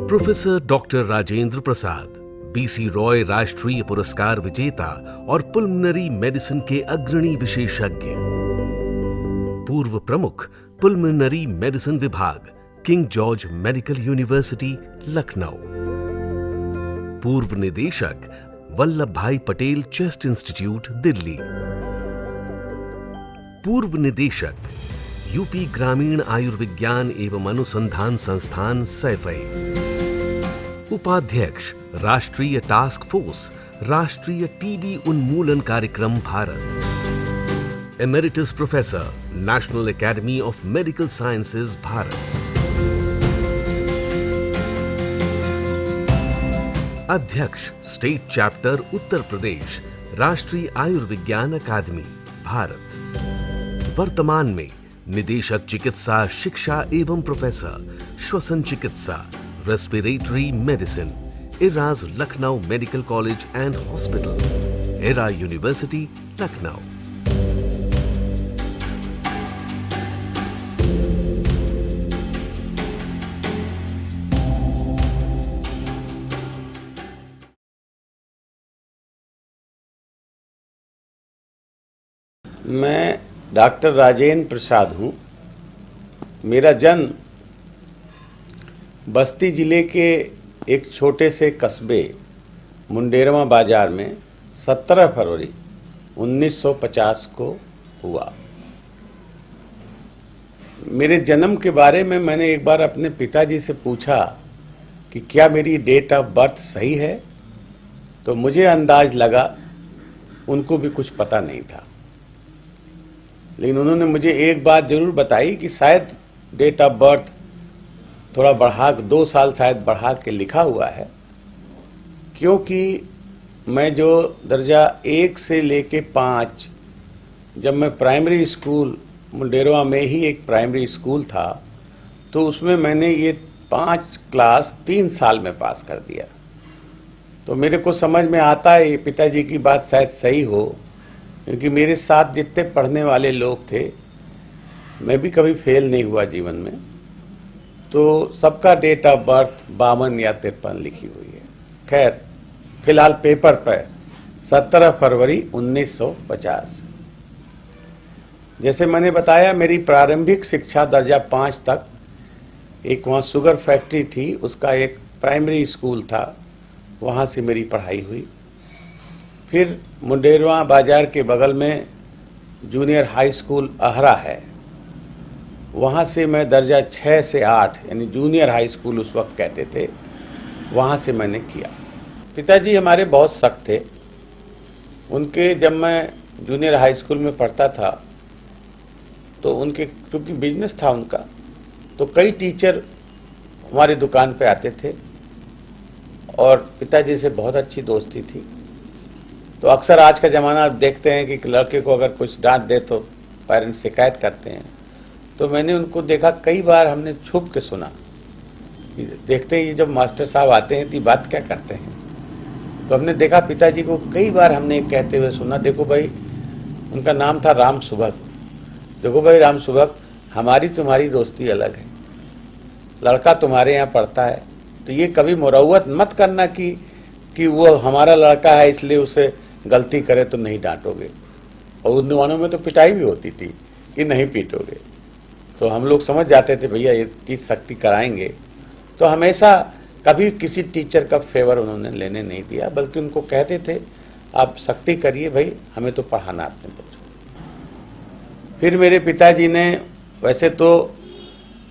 Professor doctor Rajendra प्रसाद, BC Roy राष्ट्रीय पुरस्कार विजेता और पुल्मनरी मेडिसिन के अग्रणी विशेषज्ञ, पूर्व प्रमुख पुल्मनरी मेडिसिन विभाग, king George medical university Lucknow, पूर्व निदेशक वल्लभ भाई पटेल चेस्ट इंस्टीट्यूट दिल्ली, पूर्व निदेशक यूपी ग्रामीण आयुर्विज्ञान एवं अनुसंधान संस्थान सैफई, उपाध्यक्ष राष्ट्रीय टास्क फोर्स राष्ट्रीय टीबी उन्मूलन कार्यक्रम Bharat, emeritus professor national academy of medical sciences Bharat, अध्यक्ष स्टेट चैप्टर उत्तर प्रदेश राष्ट्रीय आयुर्विज्ञान अकादमी भारत, वर्तमान में निदेशक चिकित्सा शिक्षा एवं प्रोफेसर श्वसन चिकित्सा respiratory medicine, Ira's Lucknow medical college and hospital, era university Lucknow. मैं डॉक्टर राजेंद्र प्रसाद हूँ। मेरा जन्म बस्ती जिले के एक छोटे से कस्बे मुंडेरवा बाजार में 17 फरवरी 1950 को हुआ। मेरे जन्म के बारे में मैंने एक बार अपने पिताजी से पूछा कि क्या मेरी डेट ऑफ बर्थ सही है, तो मुझे अंदाज लगा उनको भी कुछ पता नहीं था, लेकिन उन्होंने मुझे एक बात जरूर बताई कि शायद डेट ऑफ बर्थ थोड़ा बढ़ा 2 साल शायद बढ़ा के लिखा हुआ है, क्योंकि मैं जो दर्जा 1 से लेके 5 जब मैं प्राइमरी स्कूल मुंडेरवा में ही एक प्राइमरी स्कूल था, तो उसमें मैंने ये 5 क्लास 3 साल में पास कर दिया। तो मेरे को समझ में आता है ये पिताजी की बात शायद सही हो, क्योंकि मेरे साथ जितने पढ़ने वाले लोग थे, मैं भी कभी फेल नहीं हुआ जीवन में, तो सबका डेट ऑफ बर्थ 52 या 53 लिखी हुई है। खैर, फिलहाल पेपर पर 17 फरवरी 1950। जैसे मैंने बताया, मेरी प्रारंभिक शिक्षा दर्जा 5 तक एक वहाँ शुगर फैक्ट्री थी, उसका एक प्राइमरी स्कूल था, वहाँ से मेरी पढ़ाई हुई। फिर मुंडेरवा बाजार के बगल में जूनियर हाई स्कूल अहरा है, वहाँ से मैं दर्जा 6 से 8 यानी जूनियर हाई स्कूल उस वक्त कहते थे, वहाँ से मैंने किया। पिताजी हमारे बहुत सख्त थे। उनके जब मैं जूनियर हाई स्कूल में पढ़ता था तो उनके क्योंकि बिजनेस था उनका, तो कई टीचर हमारी दुकान पे आते थे और पिताजी से बहुत अच्छी दोस्ती थी। तो अक्सर आज का ज़माना आप देखते हैं कि लड़के को अगर कुछ डांट दे तो पेरेंट्स शिकायत करते हैं। तो मैंने उनको देखा, कई बार हमने छुप के सुना कि देखते हैं ये जब मास्टर साहब आते हैं तो बात क्या करते हैं। तो हमने देखा पिताजी को कई बार हमने कहते हुए सुना, देखो भाई, उनका नाम था राम सुभग, देखो भाई राम सुभग, हमारी तुम्हारी दोस्ती अलग है, लड़का तुम्हारे यहाँ पढ़ता है तो ये कभी मुरौवत मत करना कि वो हमारा लड़का है इसलिए उसे गलती करे तो नहीं डांटोगे। और उन जमानों में तो पिटाई भी होती थी कि नहीं पीटोगे, तो हम लोग समझ जाते थे भैया ये चीज सख्ती कराएंगे। तो हमेशा कभी किसी टीचर का फेवर उन्होंने लेने नहीं दिया, बल्कि उनको कहते थे आप सख्ती करिए भाई, हमें तो पढ़ाना अपने बच्चों। फिर मेरे पिताजी ने, वैसे तो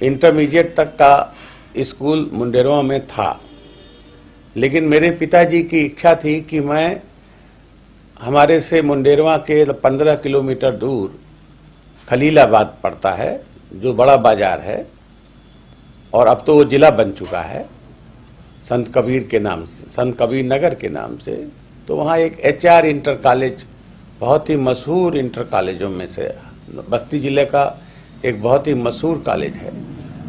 इंटरमीडिएट तक का स्कूल मुंडेरवा में था, लेकिन मेरे पिताजी की इच्छा थी कि मैं, हमारे से मुंडेरवा के 15 किलोमीटर दूर खलीलाबाद पड़ता है, जो बड़ा बाजार है और अब तो वो जिला बन चुका है संत कबीर के नाम से, संत कबीर नगर के नाम से। तो वहाँ एक HR इंटर कॉलेज, बहुत ही मशहूर इंटर कॉलेजों में से बस्ती जिले का एक बहुत ही मशहूर कॉलेज है।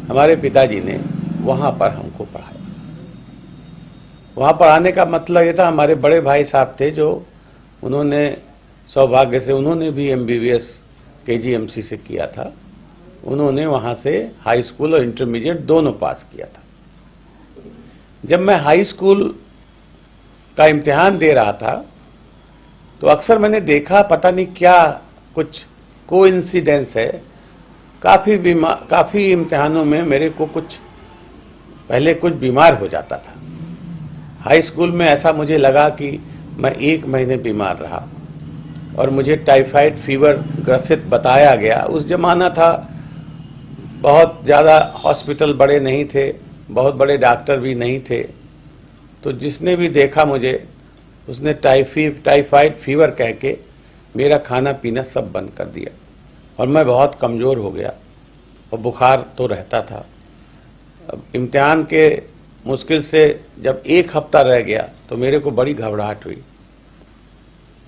हमारे पिताजी ने वहाँ पर हमको पढ़ाया। वहाँ पढ़ाने का मतलब ये था, हमारे बड़े भाई साहब थे जो उन्होंने सौभाग्य से उन्होंने भी MBBS KGMC से किया था, उन्होंने वहां से हाई स्कूल और इंटरमीडिएट दोनों पास किया था। जब मैं हाई स्कूल का इम्तिहान दे रहा था तो अक्सर मैंने देखा, पता नहीं क्या कुछ कोइंसिडेंस है, काफ़ी इम्तिहानों में मेरे को पहले कुछ बीमार हो जाता था। हाई स्कूल में ऐसा मुझे लगा कि मैं 1 महीने बीमार रहा और मुझे टाइफाइड फीवर ग्रसित बताया गया। उस जमाना था, बहुत ज़्यादा हॉस्पिटल बड़े नहीं थे, बहुत बड़े डॉक्टर भी नहीं थे, तो जिसने भी देखा मुझे उसने टाइफाइड फीवर कह के मेरा खाना पीना सब बंद कर दिया और मैं बहुत कमज़ोर हो गया और बुखार तो रहता था। अब इम्तिहान के मुश्किल से जब 1 हफ्ता रह गया तो मेरे को बड़ी घबराहट हुई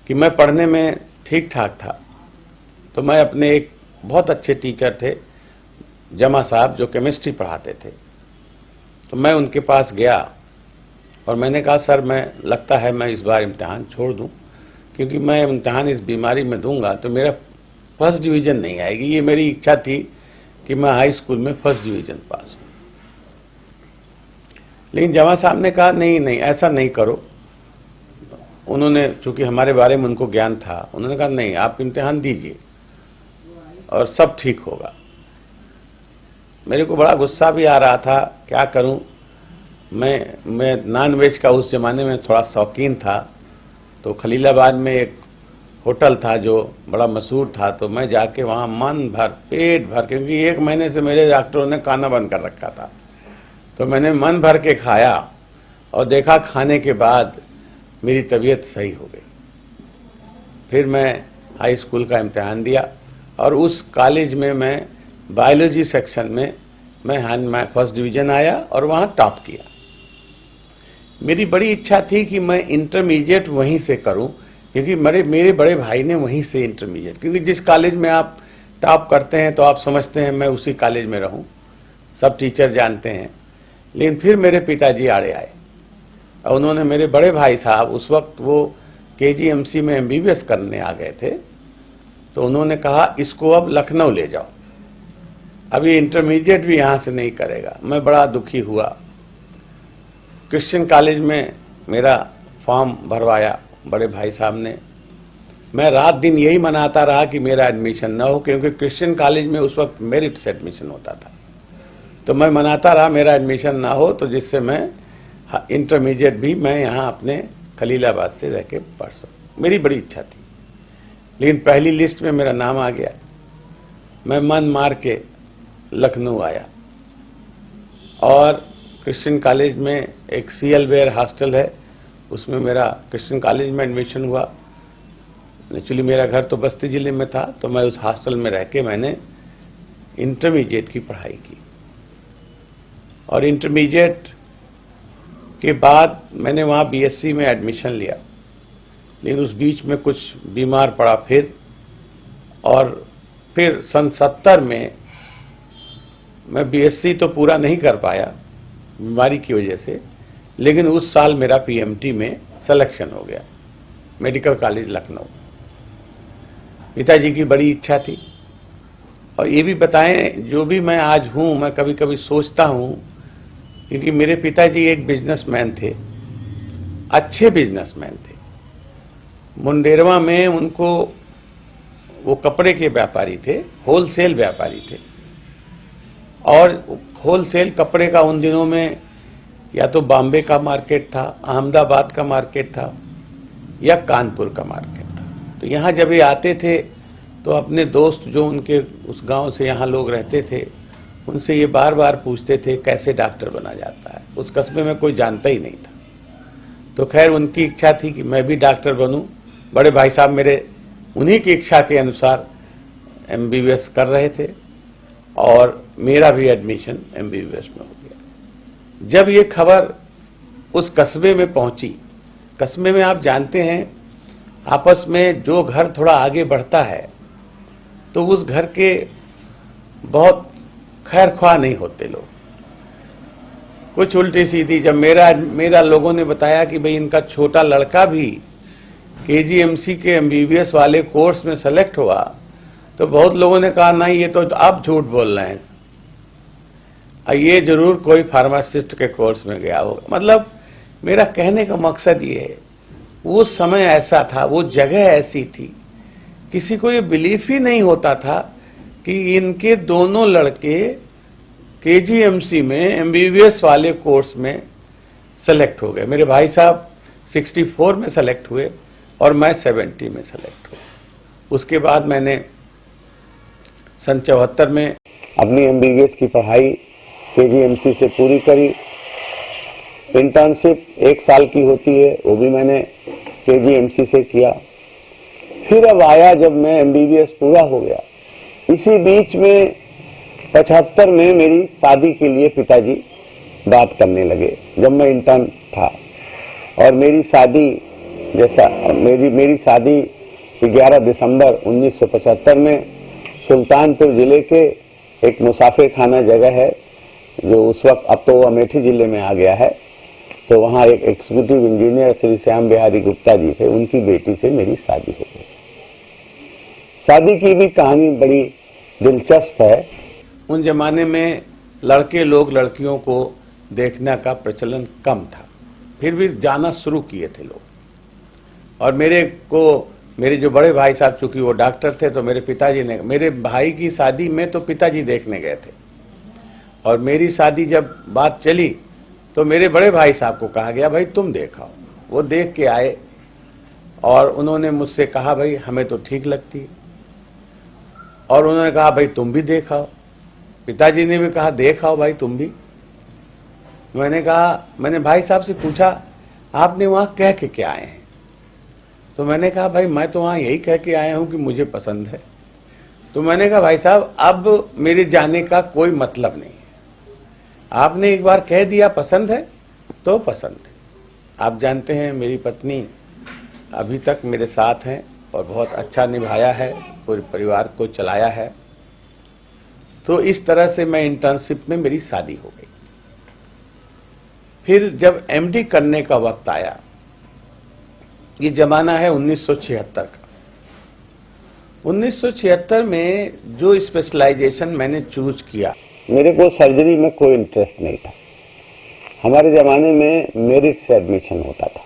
कि मैं पढ़ने में ठीक ठाक था। तो मैं अपने एक बहुत अच्छे टीचर थे, जमा साहब, जो केमिस्ट्री पढ़ाते थे, तो मैं उनके पास गया और मैंने कहा, सर लगता है मैं इस बार इम्तिहान छोड़ दूं, क्योंकि मैं इम्तिहान इस बीमारी में दूंगा तो मेरा फर्स्ट डिवीज़न नहीं आएगी। ये मेरी इच्छा थी कि मैं हाई स्कूल में फर्स्ट डिवीज़न पास हूँ। लेकिन जमा साहब ने कहा, नहीं नहीं ऐसा नहीं करो। उन्होंने, चूंकि हमारे बारे में उनको ज्ञान था, उन्होंने कहा नहीं, आप इम्तिहान दीजिए और सब ठीक होगा। मेरे को बड़ा गुस्सा भी आ रहा था, क्या करूं। मैं नॉन वेज का उस जमाने में थोड़ा शौकीन था, तो खलीलाबाद में एक होटल था जो बड़ा मशहूर था, तो मैं जाके वहाँ मन भर पेट भर, क्योंकि 1 महीने से मेरे डॉक्टरों ने खाना बंद कर रखा था, तो मैंने मन भर के खाया और देखा खाने के बाद मेरी तबीयत सही हो गई। फिर मैं हाई स्कूल का इम्तिहान दिया और उस कॉलेज में मैं बायोलॉजी सेक्शन में मैं फर्स्ट डिवीज़न आया और वहाँ टॉप किया। मेरी बड़ी इच्छा थी कि मैं इंटरमीडिएट वहीं से करूं, क्योंकि मेरे बड़े भाई ने वहीं से इंटरमीडिएट, क्योंकि जिस कॉलेज में आप टॉप करते हैं तो आप समझते हैं मैं उसी कॉलेज में रहूं, सब टीचर जानते हैं। लेकिन फिर मेरे पिताजी आड़े आए और उन्होंने, मेरे बड़े भाई साहब उस वक्त वो KGMC में MBBS करने आ गए थे, तो उन्होंने कहा इसको अब लखनऊ ले जाओ, अभी इंटरमीडिएट भी यहाँ से नहीं करेगा। मैं बड़ा दुखी हुआ। क्रिश्चियन कॉलेज में मेरा फॉर्म भरवाया बड़े भाई साहब ने। मैं रात दिन यही मनाता रहा कि मेरा एडमिशन ना हो, क्योंकि क्रिश्चियन कॉलेज में उस वक्त मेरिट से एडमिशन होता था, तो मैं मनाता रहा मेरा एडमिशन ना हो, तो जिससे मैं इंटरमीडिएट भी मैं यहाँ अपने खलीलाबाद से रह के पढ़ सकूँ। मेरी बड़ी इच्छा थी, लेकिन पहली लिस्ट में मेरा नाम आ गया। मैं मन मार के लखनऊ आया और क्रिश्चियन कॉलेज में एक CL वेयर हॉस्टल है, उसमें मेरा क्रिश्चियन कॉलेज में एडमिशन हुआ। एक्चुअली मेरा घर तो बस्ती ज़िले में था, तो मैं उस हॉस्टल में रह के मैंने इंटरमीडिएट की पढ़ाई की और इंटरमीडिएट के बाद मैंने वहाँ BSc में एडमिशन लिया। लेकिन उस बीच में कुछ बीमार पड़ा फिर, और फिर सन 70 में मैं BSc तो पूरा नहीं कर पाया बीमारी की वजह से, लेकिन उस साल मेरा PMT में सिलेक्शन हो गया, मेडिकल कॉलेज लखनऊ। पिताजी की बड़ी इच्छा थी। और ये भी बताएं, जो भी मैं आज हूँ, मैं कभी कभी सोचता हूँ, क्योंकि मेरे पिताजी एक बिजनेसमैन थे, अच्छे बिजनेसमैन थे। मुंडेरवा में उनको, वो कपड़े के व्यापारी थे, होलसेल व्यापारी थे, और होलसेल कपड़े का उन दिनों में या तो बॉम्बे का मार्केट था, अहमदाबाद का मार्केट था, या कानपुर का मार्केट था। तो यहाँ जब ये आते थे तो अपने दोस्त जो उनके उस गांव से यहाँ लोग रहते थे, उनसे ये बार बार पूछते थे कैसे डॉक्टर बना जाता है। उस कस्बे में कोई जानता ही नहीं था। तो खैर उनकी इच्छा थी कि मैं भी डॉक्टर बनूं। बड़े भाई साहब मेरे उन्हीं की इच्छा के अनुसार MBBS कर रहे थे और मेरा भी एडमिशन MBBS में हो गया। जब ये खबर उस कस्बे में पहुंची, कस्बे में आप जानते हैं आपस में जो घर थोड़ा आगे बढ़ता है तो उस घर के बहुत खैर ख्वाह नहीं होते लोग, कुछ उल्टी सीधी। जब मेरा लोगों ने बताया कि भाई इनका छोटा लड़का भी KGMC के MBBS वाले कोर्स में सेलेक्ट हुआ, तो बहुत लोगों ने कहा नहीं ये तो आप झूठ बोल रहे हैं, ये जरूर कोई फार्मासिस्ट के कोर्स में गया होगा। मतलब मेरा कहने का मकसद ये है, वो समय ऐसा था, वो जगह ऐसी थी, किसी को ये बिलीफ ही नहीं होता था कि इनके दोनों लड़के केजीएमसी में एमबीबीएस वाले कोर्स में सेलेक्ट हो गए। मेरे भाई साहब 64 में सेलेक्ट हुए और मैं 70 में सेलेक्ट हुआ। उसके बाद मैंने सन 74 में अपनी एमबीबीएस की पढ़ाई केजीएमसी से पूरी करी। इंटर्नशिप 1 साल की होती है, वो भी मैंने केजीएमसी से किया। फिर अब आया जब मैं एमबीबीएस पूरा हो गया। इसी बीच में 75 में मेरी शादी के लिए पिताजी बात करने लगे, जब मैं इंटर्न था। और मेरी शादी मेरी शादी 11 दिसंबर 1975 में सुल्तानपुर जिले के एक मुसाफिर खाना जगह है, जो उस वक्त अब तो वो अमेठी जिले में आ गया है, तो वहाँ एक एग्जीक्यूटिव इंजीनियर श्री श्याम बिहारी गुप्ता जी थे, उनकी बेटी से मेरी शादी हो गई। शादी की भी कहानी बड़ी दिलचस्प है। उन जमाने में लड़के लोग लड़कियों को देखने का प्रचलन कम था, फिर भी जाना शुरू किए थे लोग। और मेरे जो बड़े भाई साहब, चूंकि वो डॉक्टर थे, तो मेरे पिताजी ने, मेरे भाई की शादी में तो पिताजी देखने गए थे, और मेरी शादी जब बात चली तो मेरे बड़े भाई साहब को कहा गया भाई तुम देखाओ। वो देख के आए और उन्होंने मुझसे कहा भाई हमें तो ठीक लगती है, और उन्होंने कहा भाई तुम भी देखाओ। पिताजी ने भी कहा देखाओ भाई तुम भी। मैंने भाई साहब से पूछा आपने वहां कह के क्या आए हैं? तो मैंने कहा भाई मैं तो वहां यही कह के आया हूं कि मुझे पसंद है। तो मैंने कहा भाई साहब अब मेरे जाने का कोई मतलब नहीं है, आपने एक बार कह दिया पसंद है तो पसंद है। आप जानते हैं मेरी पत्नी अभी तक मेरे साथ हैं और बहुत अच्छा निभाया है, पूरे परिवार को चलाया है। तो इस तरह से मैं इंटर्नशिप में मेरी शादी हो गई। फिर जब एमडी करने का वक्त आया, ये जमाना है 1976 का। 1976 में जो स्पेशलाइजेशन मैंने चूज किया, मेरे को सर्जरी में कोई इंटरेस्ट नहीं था। हमारे जमाने में मेरिट से एडमिशन होता था,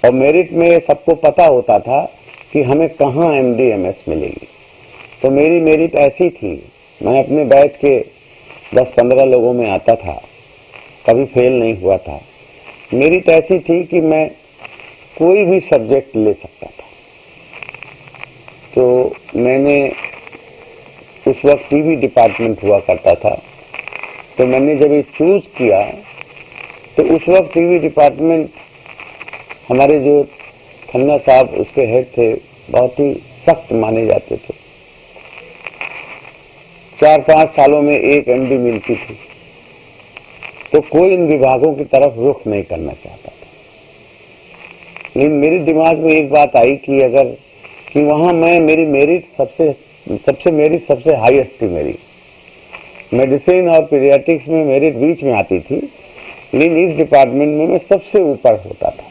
और मेरिट में सबको पता होता था कि हमें कहाँ एमडी एमएस मिलेगी। तो मेरी मेरिट ऐसी थी, मैं अपने बैच के 10-15 लोगों में आता था, कभी फेल नहीं हुआ था। मेरिट ऐसी थी कि मैं कोई भी सब्जेक्ट ले सकता था। तो मैंने उस वक्त टीवी डिपार्टमेंट हुआ करता था, तो मैंने जब ये चूज किया तो उस वक्त टीवी डिपार्टमेंट हमारे जो खन्ना साहब उसके हेड थे, बहुत ही सख्त माने जाते थे। 4-5 सालों में एक एमडी मिलती थी, तो कोई इन विभागों की तरफ रुख नहीं करना चाहता था। लेकिन मेरे दिमाग में एक बात आई कि वहां मेरी मेरिट सबसे हाईएस्ट थी। मेरी मेडिसिन और पीडियाट्रिक्स में मेरिट बीच में आती थी, लेकिन इस डिपार्टमेंट में मैं सबसे ऊपर होता था।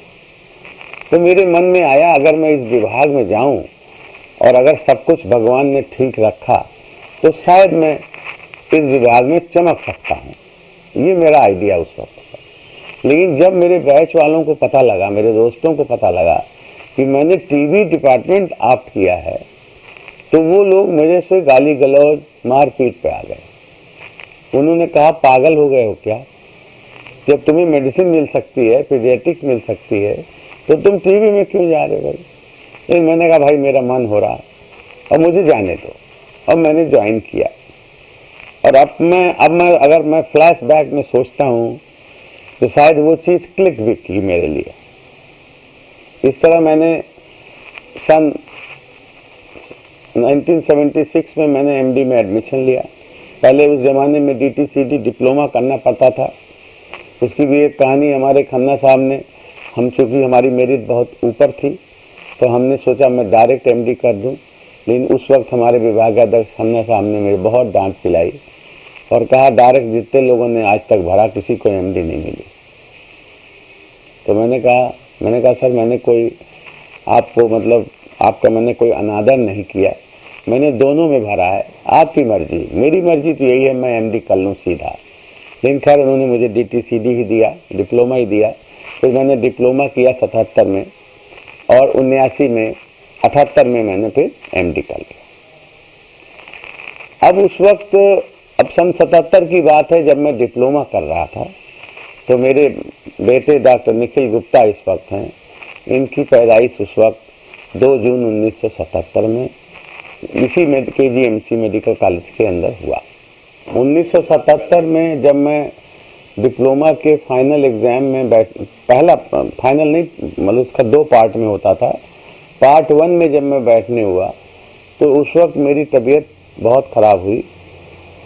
तो मेरे मन में आया अगर मैं इस विभाग में जाऊं और अगर सब कुछ भगवान ने ठीक रखा तो शायद मैं इस विभाग में चमक सकता हूं। ये मेरा आइडिया उस वक्त था। लेकिन जब मेरे बैच वालों को पता लगा, मेरे दोस्तों को पता लगा कि मैंने टीवी डिपार्टमेंट ऑप्ट किया है, तो वो लोग मेरे से गाली गलौज मारपीट पे आ गए। उन्होंने कहा पागल हो गए हो क्या? जब तुम्हें मेडिसिन मिल सकती है, पीडियाट्रिक्स मिल सकती है, तो तुम टीवी में क्यों जा रहे हो भाई? लेकिन मैंने कहा भाई मेरा मन हो रहा और मुझे जाने दो, और मैंने ज्वाइन किया। और अगर मैं फ्लैशबैक में सोचता हूँ तो शायद वो चीज़ क्लिक भी की मेरे लिए। इस तरह मैंने सन 1976 में मैंने एमडी में एडमिशन लिया। पहले उस ज़माने में डीटीसीडी डिप्लोमा करना पड़ता था। उसकी भी एक कहानी हमारे खन्ना साहब ने, हम चूँकि हमारी मेरिट बहुत ऊपर थी तो हमने सोचा मैं डायरेक्ट एमडी कर दूं। लेकिन उस वक्त हमारे विभागाध्यक्ष खन्ना साहब ने मेरे बहुत डांट पिलाई और कहा डायरेक्ट जितने लोगों ने आज तक भरा किसी को एमडी नहीं मिली। तो मैंने कहा सर मैंने कोई आपका मैंने कोई अनादर नहीं किया, मैंने दोनों में भरा है, आपकी मर्जी। मेरी मर्जी तो यही है मैं एमडी कर लूँ सीधा, लेकिन खैर उन्होंने मुझे डीटीसीडी ही दिया, डिप्लोमा ही दिया। फिर मैंने डिप्लोमा किया 77 में और 79 में 78 में मैंने फिर एमडी कर लिया। अब उस वक्त, अब सन 77 की बात है, जब मैं डिप्लोमा कर रहा था, तो मेरे बेटे डॉक्टर निखिल गुप्ता इस वक्त हैं, इनकी पैदाइश उस वक्त 2 जून 1977 में इसी KGMC मेडिकल कॉलेज के अंदर हुआ। 1977 में जब मैं डिप्लोमा के फाइनल एग्ज़ाम में पहला फाइनल नहीं, मतलब उसका 2 पार्ट में होता था, पार्ट 1 में जब मैं बैठने हुआ तो उस वक्त मेरी तबीयत बहुत ख़राब हुई।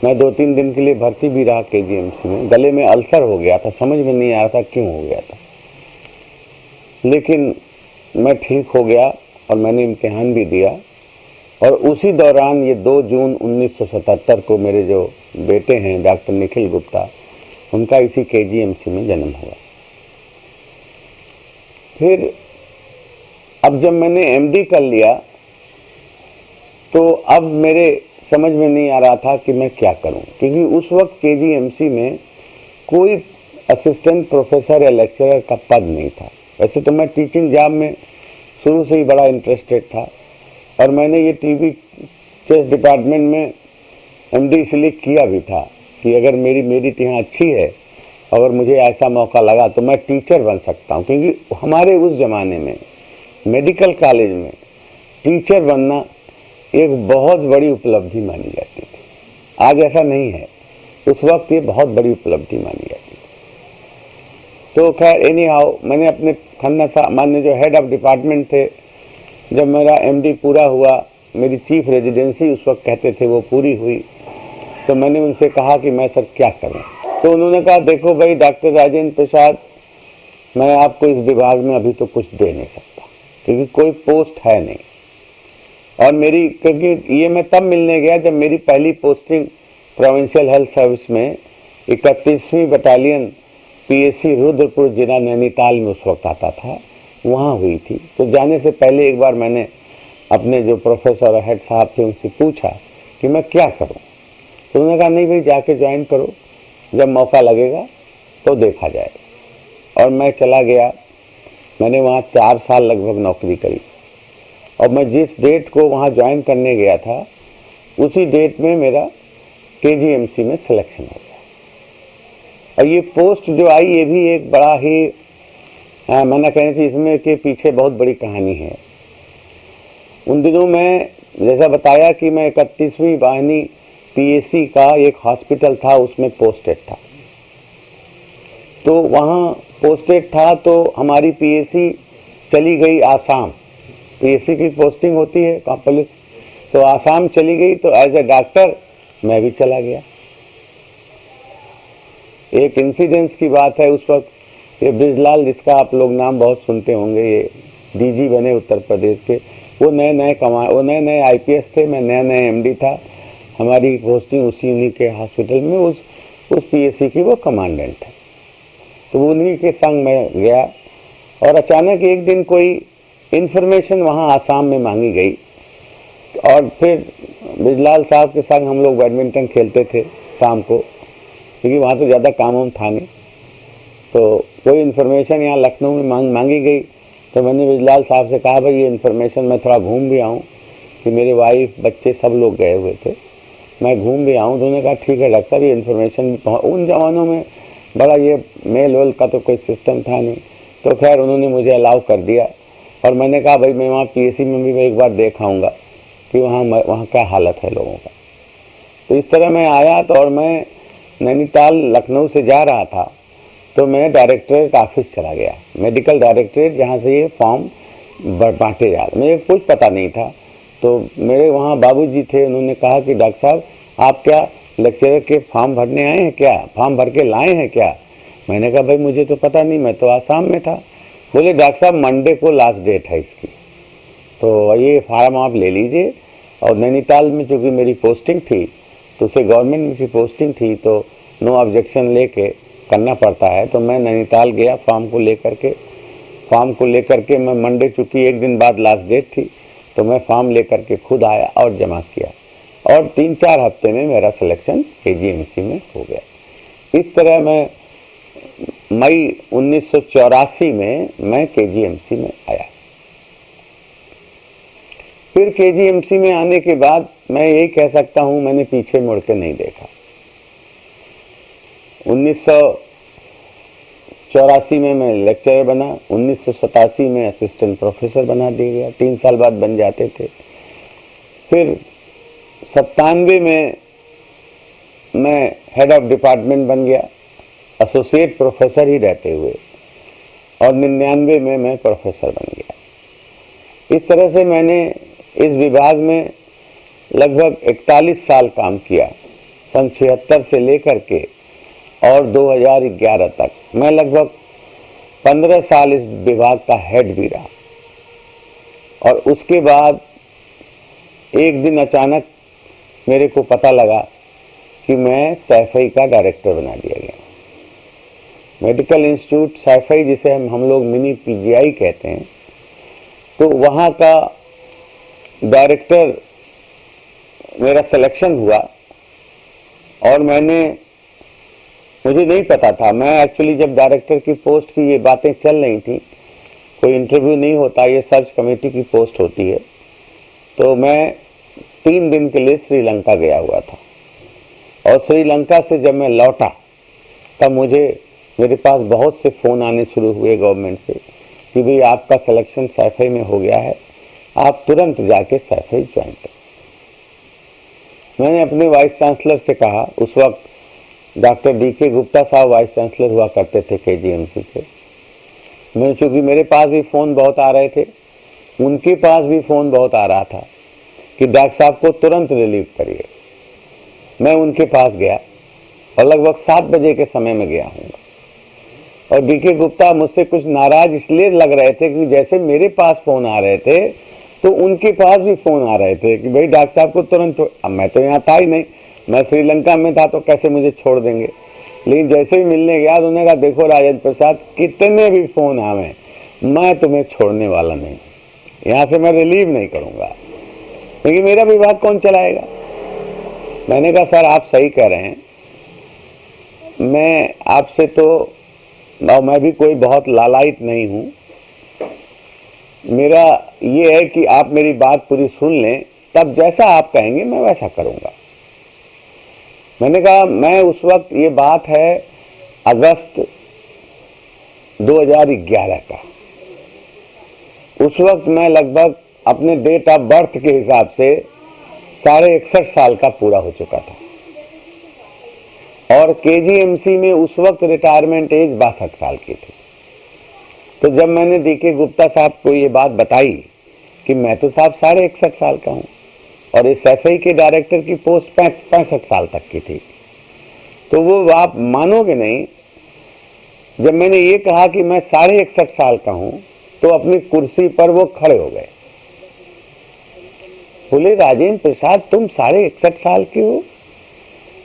मैं 2-3 दिन के लिए भर्ती भी रहा KGMC में। गले में अल्सर हो गया था, समझ में नहीं आ रहा था क्यों हो गया था, लेकिन मैं ठीक हो गया और मैंने इम्तिहान भी दिया। और उसी दौरान ये 2 जून 1977 को मेरे जो बेटे हैं डॉक्टर निखिल गुप्ता, उनका इसी KGMC में जन्म हुआ। फिर अब जब मैंने MD कर लिया तो अब मेरे समझ में नहीं आ रहा था कि मैं क्या करूं, क्योंकि उस वक्त KGMC में कोई असिस्टेंट प्रोफेसर या लेक्चरर का पद नहीं था। वैसे तो मैं टीचिंग जॉब में शुरू से ही बड़ा इंटरेस्टेड था और मैंने ये टीवी चेस डिपार्टमेंट में MD इसलिए किया भी था कि अगर मेरी मेरिट यहाँ अच्छी है, अगर मुझे ऐसा मौका लगा तो मैं टीचर बन सकता हूँ, क्योंकि हमारे उस ज़माने में मेडिकल कॉलेज में टीचर बनना एक बहुत बड़ी उपलब्धि मानी जाती थी। आज ऐसा नहीं है, उस वक्त ये बहुत बड़ी उपलब्धि मानी जाती थी। तो खैर एनी हाउ, मैंने अपने खन्ना साहब मान्य जो हेड ऑफ डिपार्टमेंट थे, जब मेरा MD पूरा हुआ, मेरी चीफ रेजिडेंसी उस वक्त कहते थे वो पूरी हुई, तो मैंने उनसे कहा कि मैं सर क्या करूं। तो उन्होंने कहा देखो भाई डॉक्टर राजेंद्र प्रसाद, मैं आपको इस विभाग में अभी तो कुछ दे नहीं सकता क्योंकि कोई पोस्ट है नहीं। और मेरी, क्योंकि ये मैं तब मिलने गया जब मेरी पहली पोस्टिंग प्रोविंशियल हेल्थ सर्विस में 31वीं बटालियन PAC रुद्रपुर जिला नैनीताल में उस वक्त आता था, वहाँ हुई थी। तो जाने से पहले एक बार मैंने अपने जो प्रोफेसर और हेड साहब थे उनसे पूछा कि मैं क्या करूं। तो उन्होंने कहा नहीं भाई जाके ज्वाइन करो, जब मौका लगेगा तो देखा जाएगा। और मैं चला गया, मैंने वहाँ 4 साल लगभग नौकरी करी और मैं जिस डेट को वहाँ ज्वाइन करने गया था उसी डेट में मेरा KGMC में सिलेक्शन हो गया। और ये पोस्ट जो आई ये भी एक बड़ा ही मना कहने से इसमें के पीछे बहुत बड़ी कहानी है। उन दिनों मैं जैसा बताया कि मैं 31वीं वाहिनी PAC का एक हॉस्पिटल था, उसमें पोस्टेड था। तो वहाँ पोस्टेड था तो हमारी PAC चली गई आसाम। PAC की पोस्टिंग होती है पुलिस, तो आसाम चली गई। तो एज ए डॉक्टर मैं भी चला गया। एक इंसिडेंस की बात है, उस वक्त ये ब्रिजलाल, जिसका आप लोग नाम बहुत सुनते होंगे, ये DG बने उत्तर प्रदेश के, वो नए IPS थे, मैं नया MD था। हमारी पोस्टिंग उन्हीं के हॉस्पिटल में, उस PAC की वो कमांडेंट थे। तो उन्हीं के संग मैं गया और अचानक एक दिन कोई इन्फॉर्मेशन वहाँ आसाम में मांगी गई और फिर ब्रिजलाल साहब के संग हम लोग बैडमिंटन खेलते थे शाम को, क्योंकि वहाँ तो ज़्यादा काम था नहीं। तो कोई इन्फॉर्मेशन यहाँ लखनऊ में मांगी गई। तो मैंने ब्रिजलाल साहब से कहा भाई ये इन्फॉर्मेशन मैं थोड़ा घूम भी आऊँ, कि मेरे वाइफ बच्चे सब लोग गए हुए थे, मैं घूम भी आऊँ। तो उन्होंने कहा ठीक है डॉक्टर साहब, ये इन्फॉर्मेशन भी उन ज़मानों में बड़ा ये मेल वेल का तो कोई सिस्टम था नहीं। तो खैर उन्होंने मुझे अलाउ कर दिया और मैंने कहा भाई मैं वहाँ PAC में भी मैं एक बार देख आऊँगा कि वहाँ क्या हालत है लोगों का। तो इस तरह मैं आया। तो और मैं नैनीताल लखनऊ से जा रहा था तो मैं डायरेक्टरेट ऑफिस चला गया, मेडिकल डायरेक्टरेट, जहाँ से ये फॉर्म बांटे जा रहे, मुझे कुछ पता नहीं था। तो मेरे वहाँ बाबूजी थे, उन्होंने कहा कि डॉक्टर साहब आप क्या लेक्चरर के फॉर्म भरने आए हैं क्या, फॉर्म भर के लाए हैं क्या? मैंने कहा भाई मुझे तो पता नहीं, मैं तो आसाम में था। बोले डॉक्टर साहब मंडे को लास्ट डेट है इसकी, तो ये फार्म आप ले लीजिए। और नैनीताल में चूँकि मेरी पोस्टिंग थी तो उसे गवर्नमेंट में की पोस्टिंग थी, तो नो ऑब्जेक्शन लेके करना पड़ता है। तो मैं नैनीताल गया फॉर्म को लेकर के मैं मंडे, चूँकि एक दिन बाद लास्ट डेट थी, तो मैं फॉर्म लेकर के खुद आया और जमा किया और 3-4 हफ्ते में मेरा सिलेक्शन केजीएमसी में हो गया। इस तरह मैं मई 1984 में मैं केजीएमसी में आया। फिर केजीएमसी में आने के बाद मैं यही कह सकता हूं, मैंने पीछे मुड़ के नहीं देखा। 1984 में मैं लेक्चरर बना, 1987 में असिस्टेंट प्रोफेसर बना दिया गया, 3 साल बाद बन जाते थे। फिर 97 में मैं हेड ऑफ डिपार्टमेंट बन गया, एसोसिएट प्रोफेसर ही रहते हुए, और 99 में मैं प्रोफेसर बन गया। इस तरह से मैंने इस विभाग में लगभग 41 साल काम किया, सन 76 से लेकर के और 2011 तक मैं लगभग 15 साल इस विभाग का हेड भी रहा। और उसके बाद एक दिन अचानक मेरे को पता लगा कि मैं सैफई का डायरेक्टर बना दिया गया। मेडिकल इंस्टीट्यूट सैफई, जिसे हम लोग मिनी पीजीआई कहते हैं, तो वहाँ का डायरेक्टर मेरा सिलेक्शन हुआ। और मुझे नहीं पता था, मैं एक्चुअली जब डायरेक्टर की पोस्ट की ये बातें चल रही थी, कोई इंटरव्यू नहीं होता, ये सर्च कमेटी की पोस्ट होती है, तो मैं 3 दिन के लिए श्रीलंका गया हुआ था। और श्रीलंका से जब मैं लौटा तब मेरे पास बहुत से फ़ोन आने शुरू हुए गवर्नमेंट से कि भाई आपका सिलेक्शन सैफई में हो गया है, आप तुरंत जाके सैफई ज्वाइन करें। मैंने अपने वाइस चांसलर से कहा, उस वक्त डॉक्टर DK गुप्ता साहब वाइस चांसलर हुआ करते थे केजीएमसी के। मैं चूँकि मेरे पास भी फ़ोन बहुत आ रहे थे, उनके पास भी फ़ोन बहुत आ रहा था कि डॉक्टर साहब को तुरंत रिलीव करिए। मैं उनके पास गया और लगभग 7 बजे के समय में गया हूँ। और DK गुप्ता मुझसे कुछ नाराज इसलिए लग रहे थे कि जैसे मेरे पास फ़ोन आ रहे थे तो उनके पास भी फ़ोन आ रहे थे कि भाई डॉक्टर साहब को तुरंत। अब मैं तो यहाँ था ही नहीं, मैं श्रीलंका में था, तो कैसे मुझे छोड़ देंगे। लेकिन जैसे ही मिलने गया तो उन्होंने कहा, देखो राजेंद्र प्रसाद, कितने भी फ़ोन आवे, मैं तुम्हें छोड़ने वाला नहीं, यहाँ से मैं रिलीव नहीं करूँगा, क्योंकि मेरा विभाग कौन चलाएगा। मैंने कहा, सर आप सही कह रहे हैं, मैं आपसे तो मैं भी कोई बहुत लालायित नहीं हूँ, मेरा ये है कि आप मेरी बात पूरी सुन लें, तब जैसा आप कहेंगे मैं वैसा करूँगा। मैंने कहा, मैं उस वक्त, ये बात है अगस्त 2011 का, उस वक्त मैं लगभग अपने डेट ऑफ बर्थ के हिसाब से 61.5 साल का पूरा हो चुका था। और केजीएमसी में उस वक्त रिटायरमेंट एज 62 साल की थी। तो जब मैंने DK गुप्ता साहब को ये बात बताई कि मैं तो साहब 61.5 साल का हूँ और इस सैफई के डायरेक्टर की पोस्ट 65 साल तक की थी, तो वो आप मानोगे नहीं, जब मैंने ये कहा कि मैं 61.5 साल का हूँ तो अपनी कुर्सी पर वो खड़े हो गए। बोले, राजेंद्र प्रसाद तुम 61.5 साल के हो?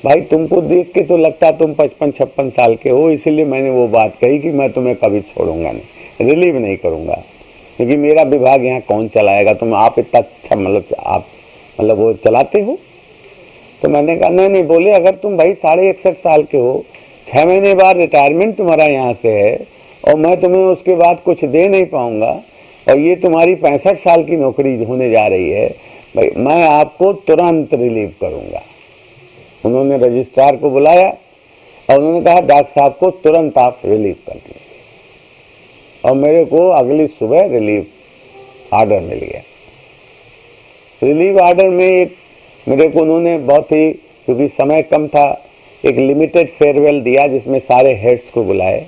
भाई तुमको देख के तो लगता तुम 55-56 साल के हो, इसीलिए मैंने वो बात कही कि मैं तुम्हें कभी छोड़ूंगा नहीं, रिलीव नहीं करूंगा, क्योंकि मेरा विभाग यहाँ कौन चलाएगा, तुम आप इतना अच्छा मतलब वो चलाते हो। तो मैंने कहा नहीं। बोले, अगर तुम भाई 61.5 साल के हो, 6 महीने बाद रिटायरमेंट तुम्हारा यहाँ से है और मैं तुम्हें उसके बाद कुछ दे नहीं पाऊंगा, और ये तुम्हारी 65 साल की नौकरी होने जा रही है, भाई मैं आपको तुरंत रिलीव करूंगा। उन्होंने रजिस्ट्रार को बुलाया और उन्होंने कहा, डॉक्टर साहब को तुरंत आप रिलीव कर दिए। और मेरे को अगली सुबह रिलीव आर्डर मिल गया। रिलीव आर्डर में मेरे को उन्होंने बहुत ही, क्योंकि समय कम था, एक लिमिटेड फेयरवेल दिया जिसमें सारे हेड्स को बुलाए,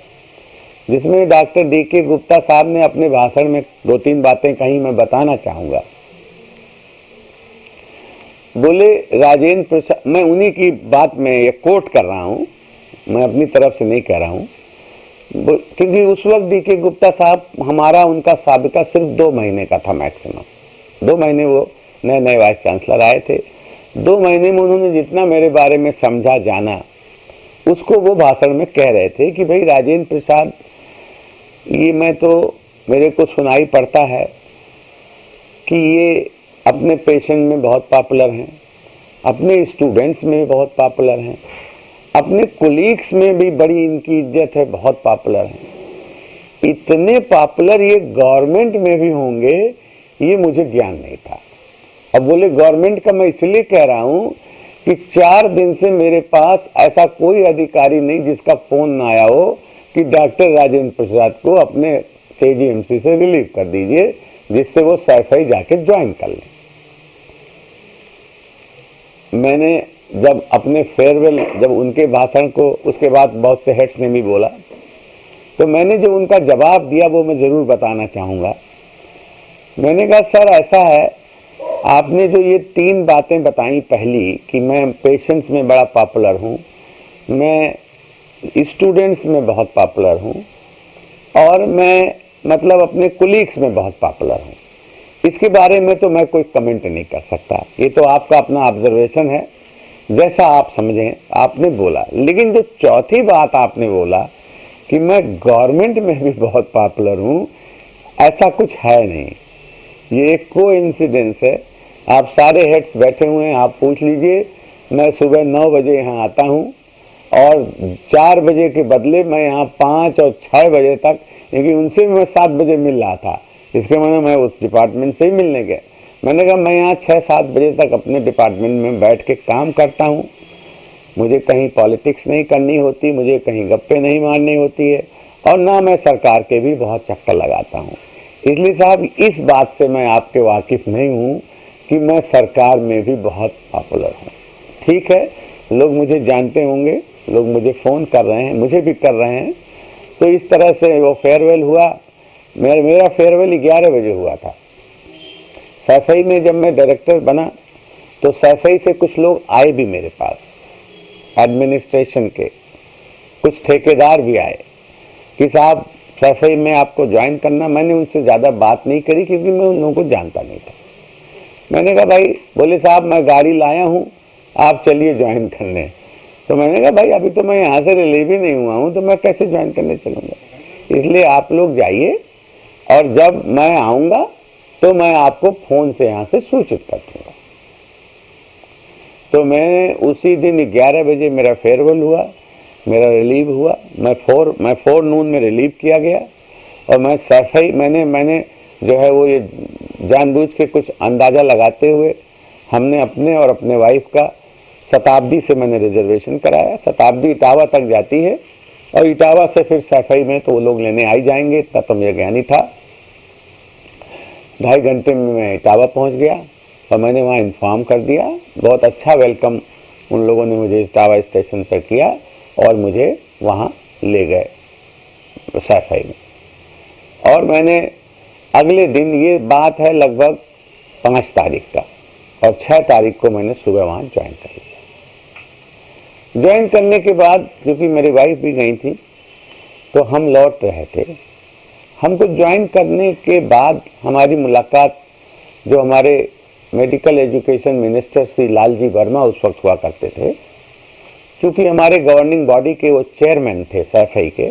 जिसमें डॉक्टर DK गुप्ता साहब ने अपने भाषण में 2-3 बातें कहीं मैं बताना चाहूँगा। बोले, राजेंद्र प्रसाद, मैं उन्हीं की बात में ये कोट कर रहा हूँ, मैं अपनी तरफ से नहीं कह रहा हूँ, क्योंकि उस वक्त DK गुप्ता साहब, हमारा उनका साबिका सिर्फ 2 महीने का था मैक्सिमम। 2 महीने वो नए वाइस चांसलर आए थे। 2 महीने में उन्होंने जितना मेरे बारे में समझा जाना, उसको वो भाषण में कह रहे थे कि भाई राजेंद्र प्रसाद, ये मैं तो, मेरे को सुनाई पड़ता है कि ये अपने पेशेंट में बहुत पॉपुलर हैं, अपने स्टूडेंट्स में बहुत पॉपुलर हैं, अपने कोलीग्स में भी बड़ी इनकी इज्जत है, बहुत पॉपुलर हैं। इतने पॉपुलर ये गवर्नमेंट में भी होंगे, ये मुझे ज्ञान नहीं था। अब बोले गवर्नमेंट का मैं इसलिए कह रहा हूँ कि 4 दिन से मेरे पास ऐसा कोई अधिकारी नहीं जिसका फोन ना आया हो कि डॉक्टर राजेंद्र प्रसाद को अपने KGMC से रिलीव कर दीजिए, जिससे वो सैफई जाके ज्वाइन कर लें। मैंने जब अपने फेयरवेल, जब उनके भाषण को, उसके बाद बहुत से हेड्स ने भी बोला, तो मैंने जो उनका जवाब दिया वो मैं ज़रूर बताना चाहूँगा। मैंने कहा सर ऐसा है, आपने जो ये 3 बातें बताई, पहली कि मैं पेशेंट्स में बड़ा पॉपुलर हूँ, मैं स्टूडेंट्स में बहुत पॉपुलर हूँ, और मैं मतलब अपने कोलीग्स में बहुत पॉपुलर हूँ, इसके बारे में तो मैं कोई कमेंट नहीं कर सकता। ये तो आपका अपना ऑब्जर्वेशन है, जैसा आप समझें आपने बोला। लेकिन जो चौथी बात आपने बोला कि मैं गवर्नमेंट में भी बहुत पॉपुलर हूँ, ऐसा कुछ है नहीं। ये एक कोइंसिडेंस है। आप सारे हेड्स बैठे हुए हैं, आप पूछ लीजिए। मैं सुबह 9 बजे यहाँ आता हूँ और 4 बजे के बदले मैं यहाँ 5 और 6 बजे तक, क्योंकि उनसे भी मैं 7 बजे मिल रहा था, इसके मैंने मैं उस डिपार्टमेंट से ही मिलने गया। मैंने कहा मैं यहाँ 6-7 बजे तक अपने डिपार्टमेंट में बैठ के काम करता हूँ, मुझे कहीं पॉलिटिक्स नहीं करनी होती, मुझे कहीं गप्पे नहीं मारनी होती है, और ना मैं सरकार के भी बहुत चक्कर लगाता हूँ। इसलिए साहब इस बात से मैं आपके वाकिफ़ नहीं हूँ कि मैं सरकार में भी बहुत पॉपुलर हूँ। ठीक है, लोग मुझे जानते होंगे, लोग मुझे फ़ोन कर रहे हैं, मुझे भी कर रहे हैं। तो इस तरह से वो फेयरवेल हुआ। मेरा फेयरवेल 11 बजे हुआ था। सैफई में जब मैं डायरेक्टर बना तो सैफई से कुछ लोग आए भी मेरे पास, एडमिनिस्ट्रेशन के कुछ ठेकेदार भी आए कि साहब सैफई में आपको ज्वाइन करना। मैंने उनसे ज़्यादा बात नहीं करी क्योंकि मैं उन लोगों को जानता नहीं था। मैंने कहा भाई, बोले साहब मैं गाड़ी लाया हूँ, आप चलिए ज्वाइन करने। तो मैंने कहा भाई अभी तो मैं यहाँ से रिलीव ही नहीं हुआ हूँ, तो मैं कैसे ज्वाइन करने चलूँगा, इसलिए आप लोग जाइए, और जब मैं आऊँगा तो मैं आपको फ़ोन से यहाँ से सूचित कर दूँगा। तो मैं उसी दिन 11 बजे मेरा फेयरवेल हुआ, मेरा रिलीव हुआ। मैं 4 नून में रिलीव किया गया, और मैं सैफई मैंने जो है वो ये जानबूझ के कुछ अंदाज़ा लगाते हुए हमने अपने और अपने वाइफ का शताब्दी से मैंने रिजर्वेशन कराया। शताब्दी इटावा तक जाती है, और इटावा से फिर सैफई में तो वो लोग लेने आ ही जाएंगे, इतना तो मुझे ज्ञान ही था। 2.5 घंटे में मैं इटावा पहुंच गया, और मैंने वहाँ इन्फॉर्म कर दिया। बहुत अच्छा वेलकम उन लोगों ने मुझे इटावा स्टेशन पर किया, और मुझे वहाँ ले गए सैफई में। और मैंने अगले दिन, ये बात है लगभग 5 तारीख का, और 6 तारीख को मैंने सुबह वहाँ ज्वाइन कर लिया। ज्वाइन करने के बाद क्योंकि मेरी वाइफ भी गई थी, तो हम लौट रहे थे। हमको ज्वाइन करने के बाद हमारी मुलाकात जो हमारे medical education minister Shri Lalji Verma उस वक्त हुआ करते थे, क्योंकि हमारे गवर्निंग बॉडी के वो चेयरमैन थे सैफई के,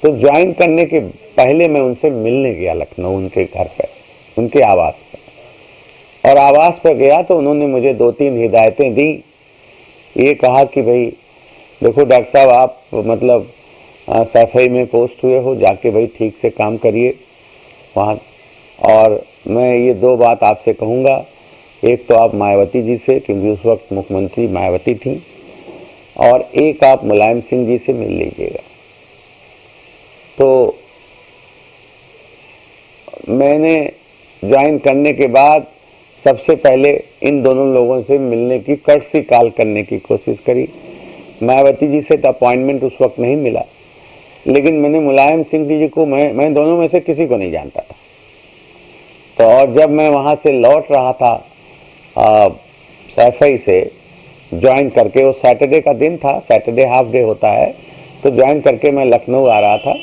तो ज्वाइन करने के पहले मैं उनसे मिलने गया लखनऊ, उनके घर पर, उनके आवास पर। और आवास पर गया तो उन्होंने मुझे 2-3 हिदायतें दी। ये कहा कि भाई देखो डॉक्टर साहब, आप मतलब सैफई में पोस्ट हुए हो, जाके भाई ठीक से काम करिए वहाँ। और मैं ये 2 बात आपसे कहूँगा, एक तो आप मायावती जी से, क्योंकि उस वक्त मुख्यमंत्री मायावती थी, और एक आप मुलायम सिंह जी से मिल लीजिएगा। तो मैंने ज्वाइन करने के बाद सबसे पहले इन दोनों लोगों से मिलने की, कर्टसी कॉल करने की कोशिश करी। मायावती जी से तो अपॉइंटमेंट उस वक्त नहीं मिला, लेकिन मैंने मुलायम सिंह जी को, मैं दोनों में से किसी को नहीं जानता था। तो और जब मैं वहाँ से लौट रहा था सैफई से ज्वाइन करके, वो सैटरडे का दिन था, सैटरडे हाफ डे होता है, तो ज्वाइन करके मैं लखनऊ आ रहा था,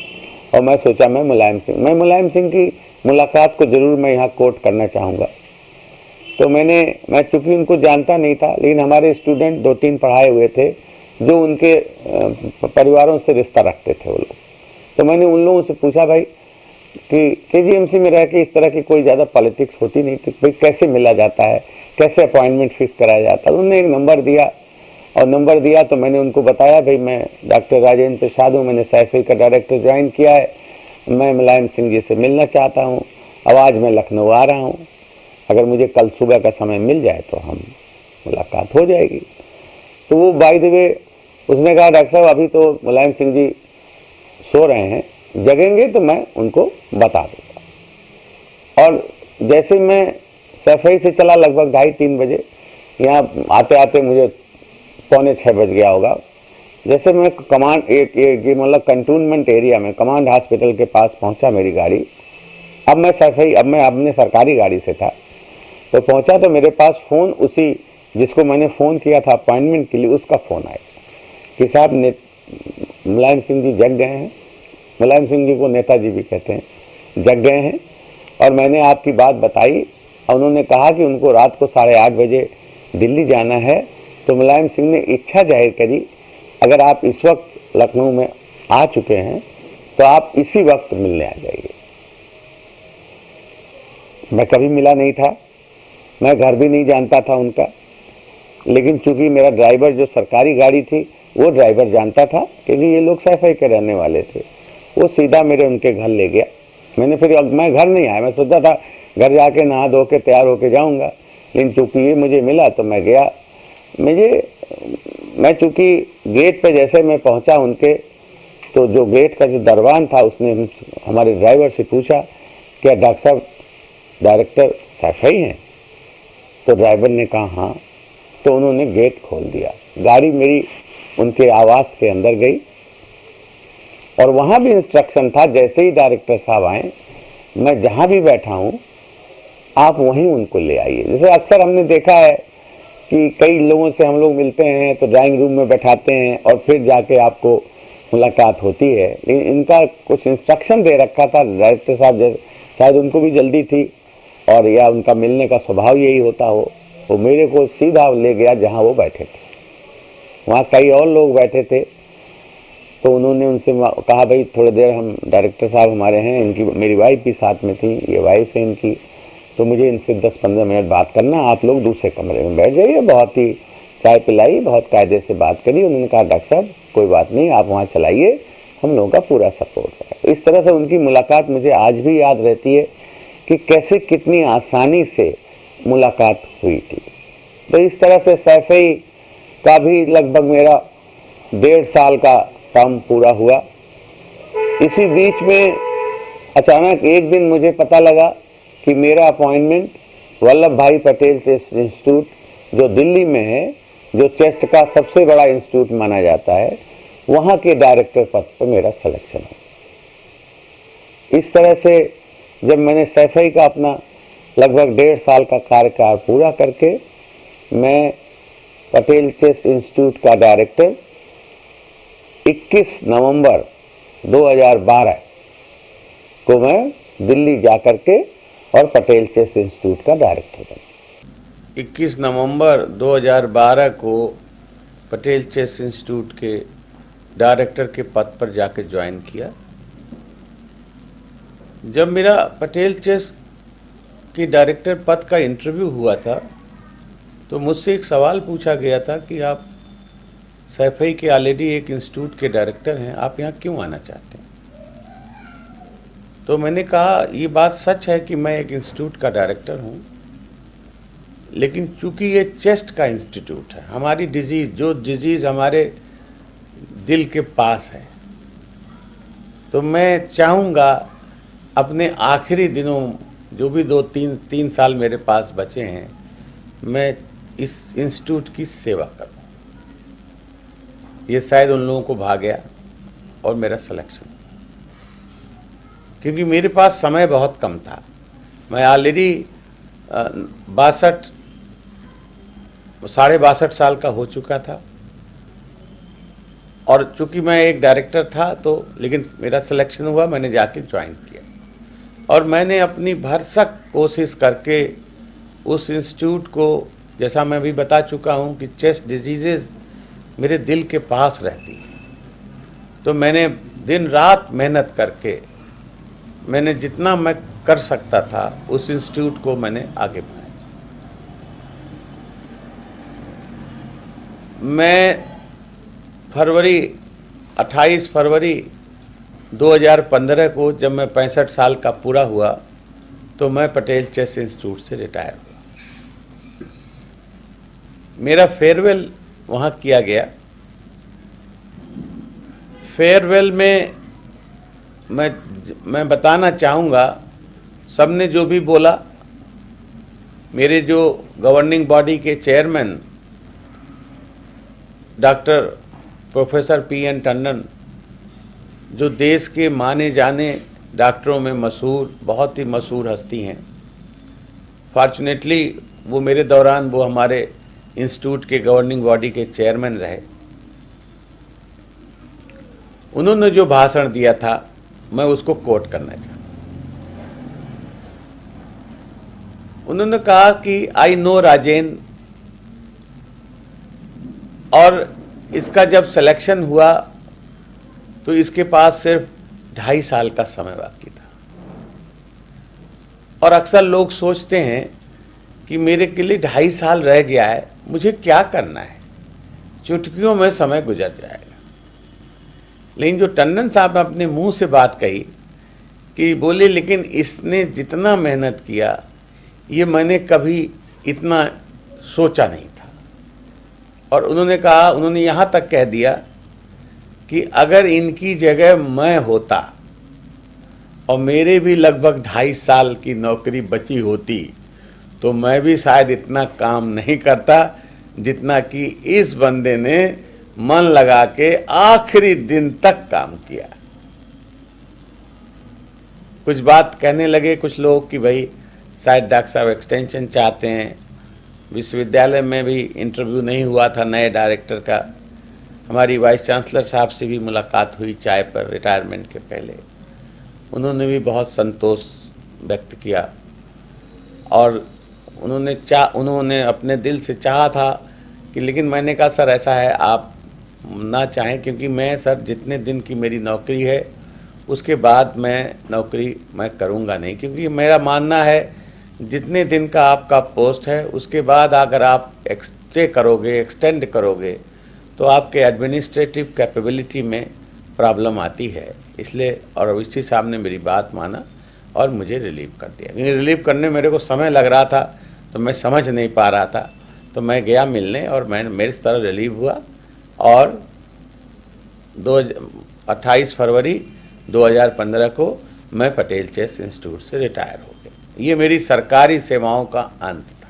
और मैं सोचा मैं मुलायम सिंह की मुलाकात को ज़रूर मैं यहाँ कोट करना चाहूँगा। तो मैं चूँकि उनको जानता नहीं था, लेकिन हमारे स्टूडेंट 2-3 पढ़ाए हुए थे जो उनके परिवारों से रिश्ता रखते थे वो लोग। तो मैंने उन लोगों से पूछा भाई कि केजीएमसी में रह के इस तरह की कोई ज़्यादा पॉलिटिक्स होती नहीं थी, भाई कैसे मिला जाता है, कैसे अपॉइंटमेंट फिक्स कराया जाता है। उन्होंने एक नंबर दिया और नंबर दिया तो मैंने उनको बताया, भाई मैं डॉक्टर राजेंद्र प्रसाद हूँ, मैंने सैफई का डायरेक्टर ज्वाइन किया है, मैं मुलायम सिंह जी से मिलना चाहता हूँ, अब आज मैं लखनऊ आ रहा हूँ, अगर मुझे कल सुबह का समय मिल जाए तो हम मुलाकात हो जाएगी। तो वो बाय द वे उसने कहा, डॉक्टर साहब अभी तो मुलायम सिंह जी सो रहे हैं, जगेंगे तो मैं उनको बता दूँगा। और जैसे मैं सैफई से चला लगभग 2:30-3 बजे, यहाँ आते आते मुझे 5:45 बज गया होगा। जैसे मैं कमांड ये मतलब कंटोनमेंट एरिया में कमांड हॉस्पिटल के पास पहुंचा मेरी गाड़ी, अब मैं अपने सरकारी गाड़ी से था, तो पहुंचा तो मेरे पास फ़ोन उसी जिसको मैंने फ़ोन किया था अपॉइंटमेंट के लिए, उसका फ़ोन आया कि साहब मुलायम सिंह जी जग गए हैं। मुलायम सिंह जी को नेताजी भी कहते हैं, जग गए हैं और मैंने आपकी बात बताई और उन्होंने कहा कि उनको रात को 8:30 बजे दिल्ली जाना है। तो मुलायम सिंह ने इच्छा जाहिर करी, अगर आप इस वक्त लखनऊ में आ चुके हैं तो आप इसी वक्त मिलने आ जाइए। मैं कभी मिला नहीं था, मैं घर भी नहीं जानता था उनका, लेकिन चूंकि मेरा ड्राइवर जो सरकारी गाड़ी थी वो ड्राइवर जानता था, क्योंकि ये लोग सैफई के रहने वाले थे, वो सीधा मेरे उनके घर ले गया। मैं घर नहीं आया, मैं सोचा था घर जाके नहा धो के तैयार होके जाऊंगा, लेकिन चूंकि ये मुझे मिला तो मैं गया। मैं चूंकि गेट पे जैसे मैं पहुंचा उनके, तो जो गेट का जो दरबान था उसने हमारे ड्राइवर से पूछा, क्या डॉक्टर साहब डायरेक्टर सैफई हैं? तो ड्राइवर ने कहा हाँ। तो उन्होंने गेट खोल दिया, गाड़ी मेरी उनके आवास के अंदर गई और वहाँ भी इंस्ट्रक्शन था, जैसे ही डायरेक्टर साहब आए, मैं जहाँ भी बैठा हूँ आप वहीं उनको ले आइए। जैसे अक्सर हमने देखा है कि कई लोगों से हम लोग मिलते हैं तो ड्राइंग रूम में बैठाते हैं और फिर जाके आपको मुलाकात होती है, लेकिन इनका कुछ इंस्ट्रक्शन दे रखा था डायरेक्टर साहब, शायद उनको भी जल्दी थी और या उनका मिलने का स्वभाव यही होता हो, वो मेरे को सीधा ले गया जहाँ वो बैठे थे। वहाँ कई और लोग बैठे थे, तो उन्होंने उनसे कहा, भाई थोड़ी देर हम डायरेक्टर साहब हमारे हैं, इनकी मेरी वाइफ भी साथ में थी, ये वाइफ है इनकी, तो मुझे इनसे 10-15 मिनट बात करना, आप लोग दूसरे कमरे में बैठ जाइए। बहुत ही चाय पिलाई, बहुत कायदे से बात करी। उन्होंने कहा, डॉक्टर साहब कोई बात नहीं, आप वहाँ चलाइए, हम लोगों का पूरा सपोर्ट है। इस तरह से उनकी मुलाकात मुझे आज भी याद रहती है कि कैसे कितनी आसानी से मुलाकात हुई थी। तो इस तरह से सैफई का भी लगभग मेरा 1.5 साल का काम पूरा हुआ। इसी बीच में अचानक एक दिन मुझे पता लगा कि मेरा अपॉइंटमेंट वल्लभ भाई पटेल टेस्ट इंस्टीट्यूट जो दिल्ली में है, जो चेस्ट का सबसे बड़ा इंस्टीट्यूट माना जाता है, वहाँ के डायरेक्टर पद पर मेरा सिलेक्शन है। इस तरह से जब मैंने सैफई का अपना लगभग 1.5 साल का कार्यकाल पूरा करके मैं पटेल टेस्ट इंस्टीट्यूट का डायरेक्टर 21 नवंबर 2012 को मैं दिल्ली जा करके और पटेल टेस्ट इंस्टीट्यूट का डायरेक्टर बना। 21 नवंबर 2012 को पटेल चेस इंस्टीट्यूट के डायरेक्टर के पद पर जाकर ज्वाइन किया। जब मेरा पटेल चेस की डायरेक्टर पद का इंटरव्यू हुआ था तो मुझसे एक सवाल पूछा गया था कि आप सैफई के ऑलरेडी एक इंस्टीट्यूट के डायरेक्टर हैं, आप यहाँ क्यों आना चाहते हैं? तो मैंने कहा, ये बात सच है कि मैं एक इंस्टीट्यूट का डायरेक्टर हूँ, लेकिन चूंकि ये चेस्ट का इंस्टीट्यूट है, हमारी डिजीज़ हमारे दिल के पास है, तो मैं चाहूँगा अपने आखिरी दिनों, जो भी 2-3 साल मेरे पास बचे हैं, मैं इस इंस्टीट्यूट की सेवा करूँ। ये शायद उन लोगों को भा गया और मेरा सिलेक्शन, क्योंकि मेरे पास समय बहुत कम था। मैं ऑलरेडी 62 साल का हो चुका था और चूंकि मैं एक डायरेक्टर था तो, लेकिन मेरा सिलेक्शन हुआ, मैंने जाके ज्वाइन किया और मैंने अपनी भरसक कोशिश करके उस इंस्टीट्यूट को, जैसा मैं भी बता चुका हूँ कि चेस्ट डिजीज़ेज़ मेरे दिल के पास रहती है, तो मैंने दिन रात मेहनत करके मैंने जितना मैं कर सकता था उस इंस्टीट्यूट को मैंने आगे बढ़ाया। मैं 28 फरवरी 2015 को जब मैं 65 साल का पूरा हुआ तो मैं पटेल चेस इंस्टीट्यूट से रिटायर हुआ। मेरा फेयरवेल वहाँ किया गया। फेयरवेल में मैं बताना चाहूँगा, सबने जो भी बोला, मेरे जो गवर्निंग बॉडी के chairman doctor professor PN Tandon, जो देश के माने जाने डॉक्टरों में मशहूर, बहुत ही मशहूर हस्ती हैं, फॉर्चुनेटली वो मेरे दौरान वो हमारे इंस्टीट्यूट के गवर्निंग बॉडी के चेयरमैन रहे। उन्होंने जो भाषण दिया था मैं उसको कोट करना चाहता हूँ। उन्होंने कहा कि आई नो राजेंद्र, और इसका जब सिलेक्शन हुआ तो इसके पास सिर्फ 2.5 साल का समय बाकी था। और अक्सर लोग सोचते हैं कि मेरे के लिए 2.5 साल रह गया है, मुझे क्या करना है, चुटकियों में समय गुजर जाएगा। लेकिन जो टंडन साहब ने अपने मुंह से बात कही कि बोले लेकिन इसने जितना मेहनत किया ये मैंने कभी इतना सोचा नहीं था। और उन्होंने कहा, उन्होंने यहाँ तक कह दिया कि अगर इनकी जगह मैं होता और मेरे भी लगभग 2.5 साल की नौकरी बची होती तो मैं भी शायद इतना काम नहीं करता जितना कि इस बंदे ने मन लगा के आखिरी दिन तक काम किया। कुछ बात कहने लगे कुछ लोग कि भाई शायद डॉक्टर साहब एक्सटेंशन चाहते हैं। विश्वविद्यालय में भी इंटरव्यू नहीं हुआ था नए डायरेक्टर का। हमारी वाइस चांसलर साहब से भी मुलाकात हुई चाय पर रिटायरमेंट के पहले। उन्होंने भी बहुत संतोष व्यक्त किया और उन्होंने अपने दिल से चाहा था कि, लेकिन मैंने कहा सर ऐसा है आप ना चाहें, क्योंकि मैं सर जितने दिन की मेरी नौकरी है उसके बाद मैं नौकरी मैं करूँगा नहीं, क्योंकि मेरा मानना है जितने दिन का आपका पोस्ट है उसके बाद अगर आप एक्सटेंड करोगे तो आपके एडमिनिस्ट्रेटिव कैपेबिलिटी में प्रॉब्लम आती है। इसलिए और इसी साहब ने मेरी बात माना और मुझे रिलीव कर दिया। रिलीव करने मेरे को समय लग रहा था तो मैं समझ नहीं पा रहा था, तो मैं गया मिलने और मैं मेरे तरह रिलीव हुआ और 28 फरवरी 2015 को मैं पटेल चेस इंस्टीट्यूट से रिटायर हो गया। ये मेरी सरकारी सेवाओं का अंत था।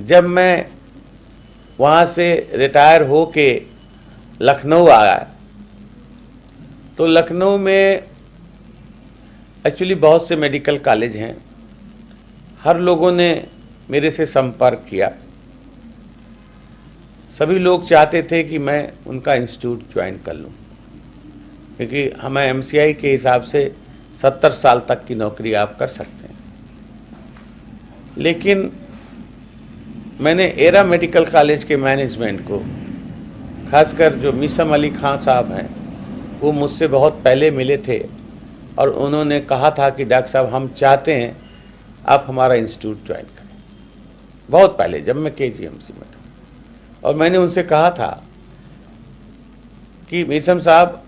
जब मैं वहाँ से रिटायर हो के लखनऊ आया तो लखनऊ में एक्चुअली बहुत से मेडिकल कॉलेज हैं, हर लोगों ने मेरे से संपर्क किया। सभी लोग चाहते थे कि मैं उनका इंस्टीट्यूट ज्वाइन कर लूं, क्योंकि हमें एमसीआई के हिसाब से 70 साल तक की नौकरी आप कर सकते हैं। लेकिन मैंने एरा मेडिकल कॉलेज के मैनेजमेंट को, खासकर जो मीसम अली खां साहब हैं, वो मुझसे बहुत पहले मिले थे और उन्होंने कहा था कि डॉक्टर साहब हम चाहते हैं आप हमारा इंस्टीट्यूट ज्वाइन करें। बहुत पहले जब मैं केजीएमसी में था और मैंने उनसे कहा था कि मीसम साहब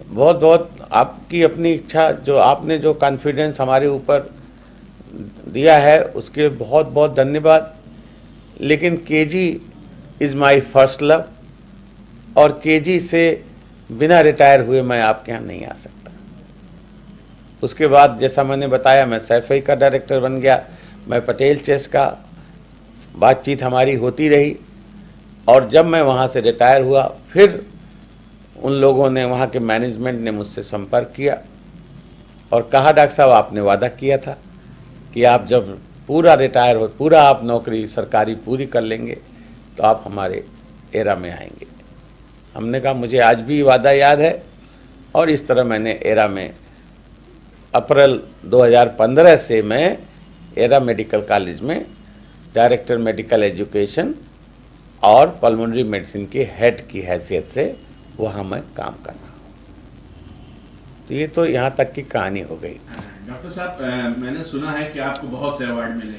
बहुत बहुत आपकी अपनी इच्छा, जो आपने जो कॉन्फिडेंस हमारे ऊपर दिया है उसके बहुत बहुत धन्यवाद, लेकिन KG is my first love और केजी से बिना रिटायर हुए मैं आपके यहाँ नहीं आ सकता। उसके बाद जैसा मैंने बताया मैं सैफई का डायरेक्टर बन गया, मैं पटेल चेस का, बातचीत हमारी होती रही और जब मैं वहाँ से रिटायर हुआ फिर उन लोगों ने, वहाँ के मैनेजमेंट ने मुझसे संपर्क किया और कहा डॉक्टर साहब आपने वादा किया था कि आप जब पूरा रिटायर हो, पूरा आप नौकरी सरकारी पूरी कर लेंगे तो आप हमारे एरा में आएंगे। हमने कहा मुझे आज भी वादा याद है और इस तरह मैंने एरा में अप्रैल 2015 से मैं एरा मेडिकल कॉलेज में डायरेक्टर मेडिकल एजुकेशन और पल्मोनरी मेडिसिन के हेड की हैसियत से वहाँ मैं काम कर रहा हूँ। तो ये तो यहाँ तक की कहानी हो गई। डॉक्टर साहब, मैंने सुना है कि आपको बहुत से अवार्ड मिले,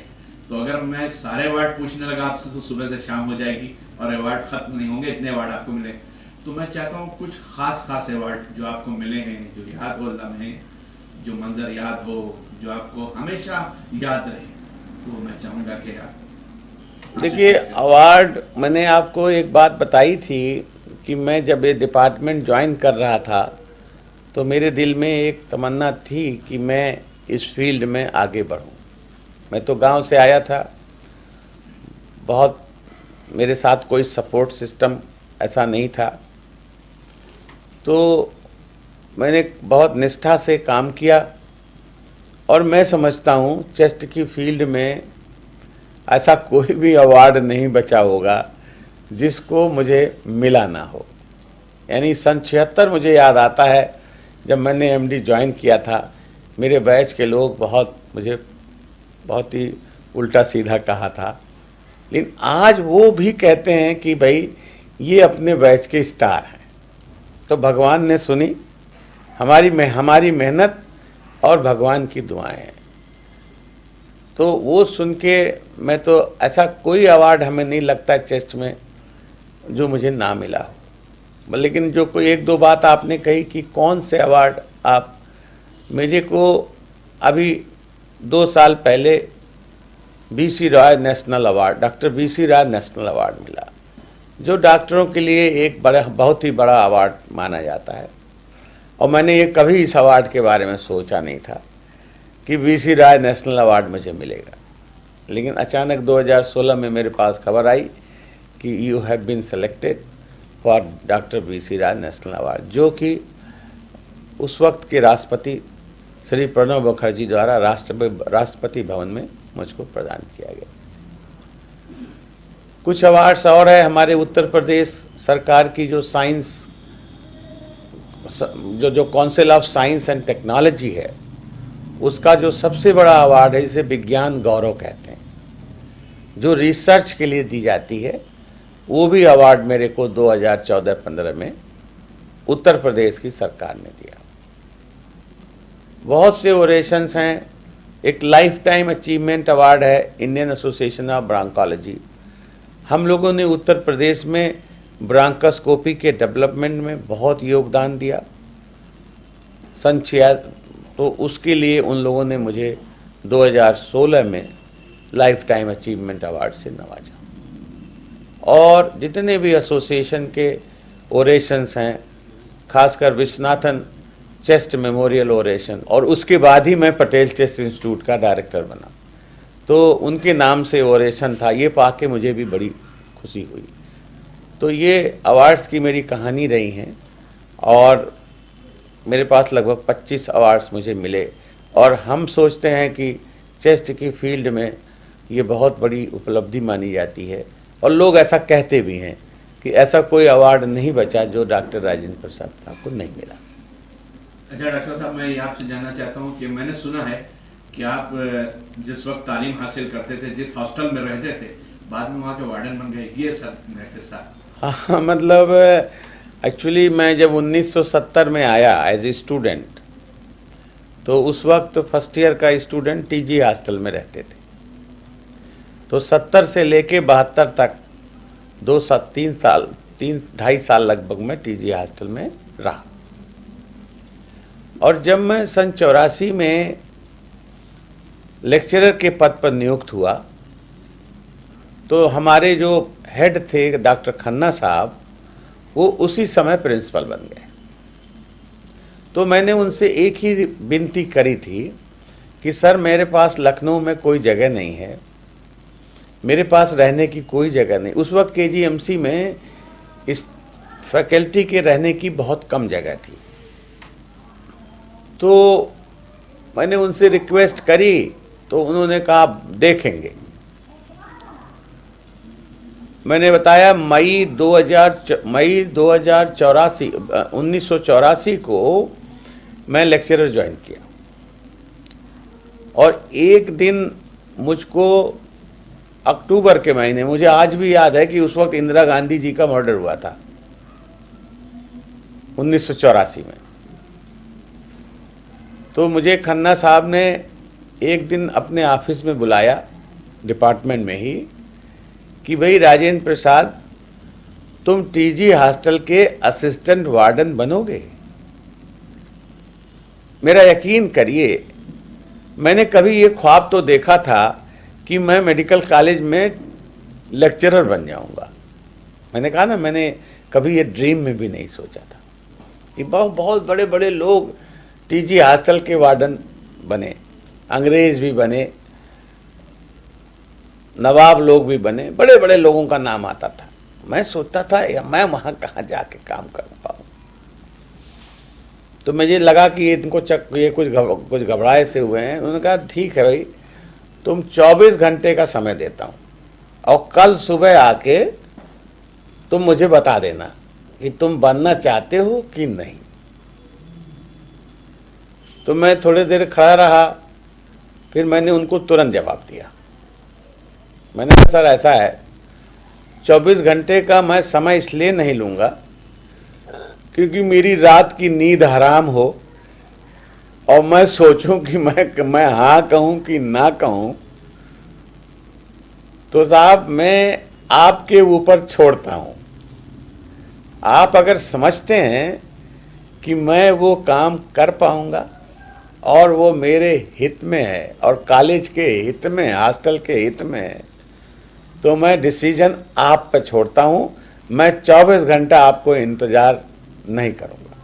तो अगर मैं सारे अवार्ड पूछने लगा आपसे तो सुबह से शाम हो जाएगी और अवार्ड खत्म नहीं होंगे, इतने अवार्ड आपको मिले। तो मैं चाहता हूँ कुछ खास अवार्ड जो आपको मिले हैं, जो याद हो लम्हे, जो मंजर याद हो, जो आपको हमेशा याद रहे, तो मैं चाहूँगा कि आप। देखिए, अवार्ड मैंने आपको एक बात बताई थी कि मैं जब ये डिपार्टमेंट ज्वाइन कर रहा था तो मेरे दिल में एक तमन्ना थी कि मैं इस फील्ड में आगे बढ़ूं। मैं तो गांव से आया था, बहुत मेरे साथ कोई सपोर्ट सिस्टम ऐसा नहीं था, तो मैंने बहुत निष्ठा से काम किया और मैं समझता हूं चेस्ट की फील्ड में ऐसा कोई भी अवार्ड नहीं बचा होगा जिसको मुझे मिला ना हो। यानी सन 76 मुझे याद आता है जब मैंने एमडी ज्वाइन किया था, मेरे बैच के लोग मुझे बहुत ही उल्टा सीधा कहा था, लेकिन आज वो भी कहते हैं कि भाई ये अपने बैच के स्टार हैं। तो भगवान ने सुनी हमारी मेहनत और भगवान की दुआएं हैं। तो वो सुन के मैं तो ऐसा कोई अवार्ड हमें नहीं लगता चेस्ट में जो मुझे ना मिला हो। लेकिन जो कोई एक दो बात आपने कही कि कौन से अवार्ड आप, मेरे को अभी 2 साल पहले BC Roy national award, doctor B C Roy national award मिला, जो डॉक्टरों के लिए एक बहुत ही बड़ा अवार्ड माना जाता है। और मैंने ये कभी इस अवार्ड के बारे में सोचा नहीं था कि बीसी रॉय नेशनल अवार्ड मुझे मिलेगा, लेकिन अचानक 2016 में मेरे पास खबर आई कि you have been selected for doctor B C Roy national award, जो कि उस वक्त के राष्ट्रपति श्री प्रणब मुखर्जी द्वारा राष्ट्रपति भवन में मुझको प्रदान किया गया। कुछ अवार्ड्स और है हमारे उत्तर प्रदेश सरकार की, जो साइंस जो council of science and technology है, उसका जो सबसे बड़ा अवार्ड है, जिसे विज्ञान गौरव कहते हैं, जो रिसर्च के लिए दी जाती है, वो भी अवार्ड मेरे को 2014-15 में उत्तर प्रदेश की सरकार ने दिया। बहुत से ओरेशंस हैं। एक लाइफ टाइम अचीवमेंट अवार्ड है इंडियन एसोसिएशन ऑफ ब्रांकोलॉजी। हम लोगों ने उत्तर प्रदेश में ब्रांकोस्कोपी के डेवलपमेंट में बहुत योगदान दिया तो उसके लिए उन लोगों ने मुझे 2016 में लाइफ टाइम अचीवमेंट अवार्ड से नवाजा। और जितने भी एसोसिएशन के ओरेशंस हैं, खासकर विश्वनाथन चेस्ट मेमोरियल ओरेशन, और उसके बाद ही मैं पटेल चेस्ट इंस्टीट्यूट का डायरेक्टर बना, तो उनके नाम से ओरेशन था। ये पाके मुझे भी बड़ी खुशी हुई। तो ये अवार्ड्स की मेरी कहानी रही हैं और मेरे पास लगभग 25 अवार्ड्स मुझे मिले। और हम सोचते हैं कि चेस्ट की फील्ड में ये बहुत बड़ी उपलब्धि मानी जाती है, और लोग ऐसा कहते भी हैं कि ऐसा कोई अवार्ड नहीं बचा जो डॉक्टर राजेंद्र प्रसाद साहब को नहीं मिला। अच्छा डॉक्टर साहब, मैं आपसे जानना चाहता हूँ कि मैंने सुना है कि आप जिस वक्त तालीम हासिल करते थे, जिस हॉस्टल में रहते थे, बाद में वहाँ के वार्डन बन गए, ये सब किस्सा। हाँ, मतलब एक्चुअली मैं जब 1970 में आया एज ए स्टूडेंट, तो उस वक्त फर्स्ट ईयर का स्टूडेंट टीजी हॉस्टल में रहते थे। तो 70 से लेके 72 तक 2-3 साल लगभग मैं टीजी हॉस्टल में रहा। और जब मैं सन 84 में लेक्चरर के पद पर नियुक्त हुआ, तो हमारे जो हेड थे डॉक्टर खन्ना साहब, वो उसी समय प्रिंसिपल बन गए। तो मैंने उनसे एक ही विनती करी थी कि सर, मेरे पास लखनऊ में कोई जगह नहीं है, मेरे पास रहने की कोई जगह नहीं। उस वक्त केजीएमसी में इस फैकल्टी के रहने की बहुत कम जगह थी। तो मैंने उनसे रिक्वेस्ट करी, तो उन्होंने कहा देखेंगे। मैंने बताया मई 1984 को मैं लेक्चरर ज्वाइन किया, और एक दिन मुझको अक्टूबर के महीने, मुझे आज भी याद है कि उस वक्त इंदिरा गांधी जी का मर्डर हुआ था 1984 में। तो मुझे खन्ना साहब ने एक दिन अपने ऑफिस में बुलाया, डिपार्टमेंट में ही, कि भाई राजेंद्र प्रसाद, तुम टीजी हॉस्टल के असिस्टेंट वार्डन बनोगे। मेरा यकीन करिए, मैंने कभी ये ख्वाब तो देखा था कि मैं मेडिकल कॉलेज में लेक्चरर बन जाऊंगा। मैंने कहा ना, मैंने कभी ये ड्रीम में भी नहीं सोचा था कि बहुत बड़े बड़े लोग टीजी हॉस्टल के वार्डन बने, अंग्रेज भी बने, नवाब लोग भी बने, बड़े बड़े लोगों का नाम आता था। मैं सोचता था मैं वहाँ कहाँ जाके काम कर पाऊँ। तो मुझे लगा कि ये कुछ घबराए से हुए हैं। उन्होंने कहा ठीक है भाई, तुम 24 घंटे का समय देता हूँ और कल सुबह आके तुम मुझे बता देना कि तुम बनना चाहते हो कि नहीं। तो मैं थोड़ी देर खड़ा रहा, फिर मैंने उनको तुरंत जवाब दिया। मैंने कहा सर ऐसा है, 24 घंटे का मैं समय इसलिए नहीं लूँगा क्योंकि मेरी रात की नींद हराम हो और मैं सोचूं कि मैं हाँ कहूँ कि ना कहूँ। तो साहब मैं आपके ऊपर छोड़ता हूँ। आप अगर समझते हैं कि मैं वो काम कर पाऊँगा और वो मेरे हित में है और कॉलेज के हित में, हॉस्टल के हित में है, तो मैं डिसीजन आप पे छोड़ता हूँ। मैं 24 घंटा आपको इंतज़ार नहीं करूँगा।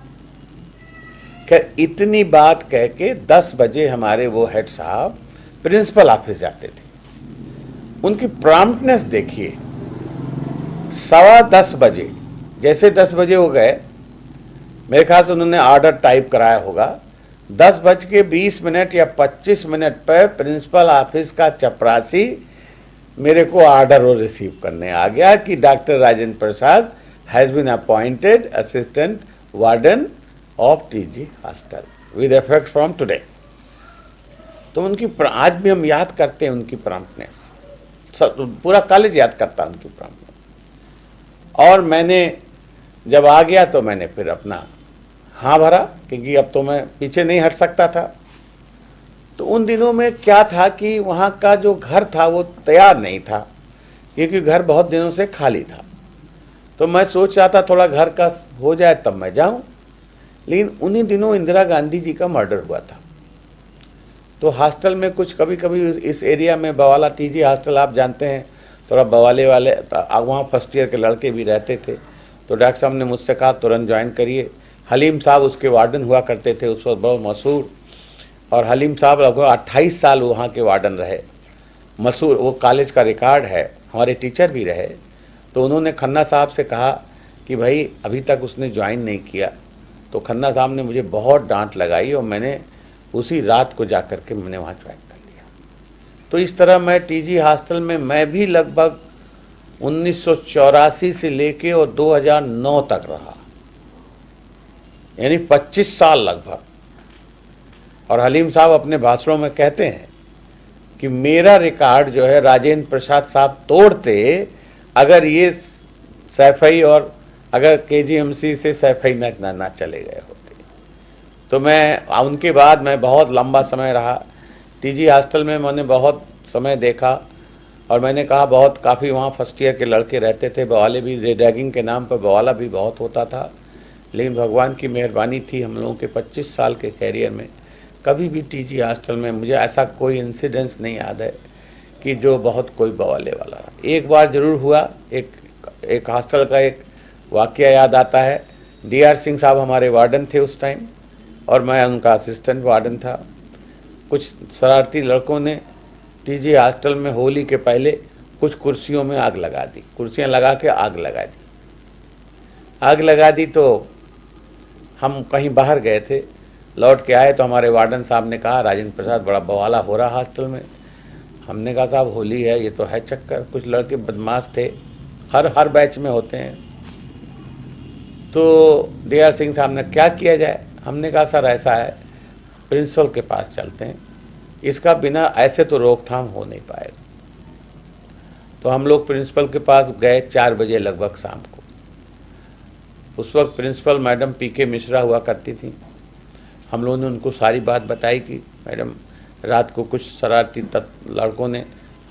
खैर इतनी बात कह के 10 बजे हमारे वो हेड साहब प्रिंसिपल ऑफिस जाते थे। उनकी प्रॉम्प्टनेस देखिए, 10:15 बजे, जैसे 10 बजे हो गए, मेरे ख्याल से उन्होंने ऑर्डर टाइप कराया होगा, 10:20 या 25 मिनट पर प्रिंसिपल ऑफिस का चपरासी मेरे को ऑर्डर वो रिसीव करने आ गया कि doctor Rajendra Prasad has been appointed assistant warden of T G hostel with effect from today. तो उनकी आज भी हम याद करते हैं उनकी प्रॉम्प्टनेस, पूरा कॉलेज याद करता उनकी प्रॉम्प्टनेस। और मैंने जब आ गया तो मैंने फिर अपना हाँ भरा, क्योंकि अब तो मैं पीछे नहीं हट सकता था। तो उन दिनों में क्या था कि वहाँ का जो घर था वो तैयार नहीं था, क्योंकि घर बहुत दिनों से खाली था। तो मैं सोच रहा था थोड़ा घर का हो जाए तब मैं जाऊँ। लेकिन उन्हीं दिनों इंदिरा गांधी जी का मर्डर हुआ था। तो हॉस्टल में कुछ कभी कभी इस एरिया में बवाला, टीजी हॉस्टल आप जानते हैं, थोड़ा बवाले वाले वहाँ फर्स्ट ईयर के लड़के भी रहते थे। तो डॉक्टर साहब ने मुझसे कहा तुरंत ज्वाइन करिए। हलीम साहब उसके वार्डन हुआ करते थे, उस वक्त बहुत मशहूर। और हलीम साहब लगभग 28 साल वहाँ के वार्डन रहे, मशहूर, वो कॉलेज का रिकॉर्ड है, हमारे टीचर भी रहे। तो उन्होंने खन्ना साहब से कहा कि भाई अभी तक उसने ज्वाइन नहीं किया। तो खन्ना साहब ने मुझे बहुत डांट लगाई और मैंने उसी रात को जा कर के मैंने वहाँ ज्वाइन कर लिया। तो इस तरह मैं टीजी हॉस्टल में मैं भी लगभग 1984 से लेके और 2009 तक रहा, यानी 25 साल लगभग। और हलीम साहब अपने भाषणों में कहते हैं कि मेरा रिकॉर्ड जो है राजेंद्र प्रसाद साहब तोड़ते अगर ये सैफई और अगर केजीएमसी से सैफई ना चले गए होते। तो मैं उनके बाद मैं बहुत लंबा समय रहा टीजी हॉस्टल में, मैंने बहुत समय देखा। और मैंने कहा काफ़ी वहाँ फर्स्ट ईयर के लड़के रहते थे, बवाले भी, रैगिंग के नाम पर बवाला भी बहुत होता था। लेकिन भगवान की मेहरबानी थी, हम लोगों के 25 साल के कैरियर में कभी भी टीजी हॉस्टल में मुझे ऐसा कोई इंसिडेंस नहीं याद है कि जो बहुत कोई बवाले वाला रहा। एक बार ज़रूर हुआ, एक हॉस्टल का एक वाकया याद आता है। डीआर सिंह साहब हमारे वार्डन थे उस टाइम और मैं उनका असिस्टेंट वार्डन था। कुछ शरारती लड़कों ने टीजी हॉस्टल में होली के पहले कुछ कुर्सियों में आग लगा दी, कुर्सियाँ लगा के आग लगा दी। तो हम कहीं बाहर गए थे, लौट के आए तो हमारे वार्डन साहब ने कहा राजेंद्र प्रसाद बड़ा बवाला हो रहा हॉस्टल में। हमने कहा साहब होली है, ये तो है चक्कर। कुछ लड़के बदमाश थे, हर बैच में होते हैं। तो डीआर सिंह साहब ने क्या किया जाए, हमने कहा सर ऐसा है, प्रिंसिपल के पास चलते हैं, इसका बिना ऐसे तो रोकथाम हो नहीं पाएगा। तो हम लोग प्रिंसिपल के पास गए 4 बजे लगभग शाम को। उस वक्त प्रिंसिपल मैडम पीके मिश्रा हुआ करती थी। हम लोगों ने उनको सारी बात बताई कि मैडम रात को कुछ शरारती लड़कों ने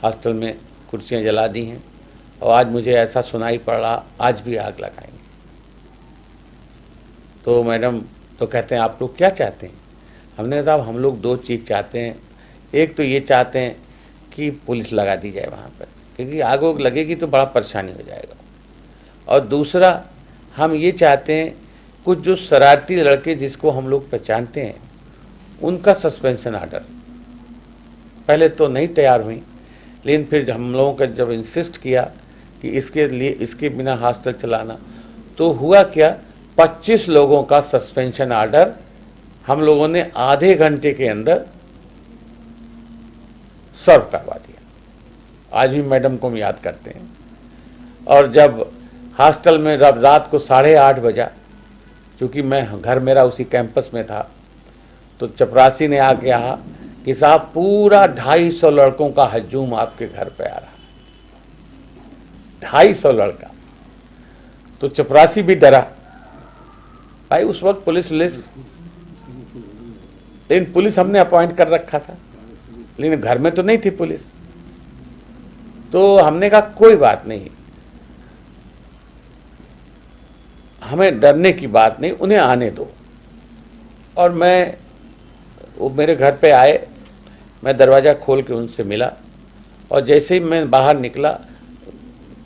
हॉस्टल में कुर्सियां जला दी हैं और आज मुझे ऐसा सुनाई पड़ रहा आज भी आग लगाएंगे। तो मैडम तो कहते हैं आप लोग क्या चाहते हैं? हमने कहा साहब हम लोग 2 चीज़ चाहते हैं, एक तो ये चाहते हैं कि पुलिस लगा दी जाए वहाँ पर, क्योंकि आग वाग लगेगी तो बड़ा परेशानी हो जाएगा, और दूसरा हम ये चाहते हैं कुछ जो शरारती लड़के जिसको हम लोग पहचानते हैं उनका सस्पेंशन ऑर्डर। पहले तो नहीं तैयार हुई, लेकिन फिर हम लोगों का जब इंसिस्ट किया कि इसके लिए इसके बिना हॉस्टल चलाना, तो हुआ क्या 25 लोगों का सस्पेंशन ऑर्डर हम लोगों ने आधे घंटे के अंदर सर्व करवा दिया। आज भी मैडम को हम याद करते हैं। और जब हॉस्टल में रात को 8:30 बजा, क्योंकि मैं घर मेरा उसी कैंपस में था, तो चपरासी ने आके कहा कि साहब पूरा 250 लड़कों का हजूम आपके घर पे आ रहा है। 250 लड़का। तो चपरासी भी डरा भाई, उस वक्त पुलिस लेकिन पुलिस हमने अपॉइंट कर रखा था, लेकिन घर में तो नहीं थी पुलिस। तो हमने कहा कोई बात नहीं, हमें डरने की बात नहीं, उन्हें आने दो। और वो मेरे घर पे आए, मैं दरवाज़ा खोल के उनसे मिला, और जैसे ही मैं बाहर निकला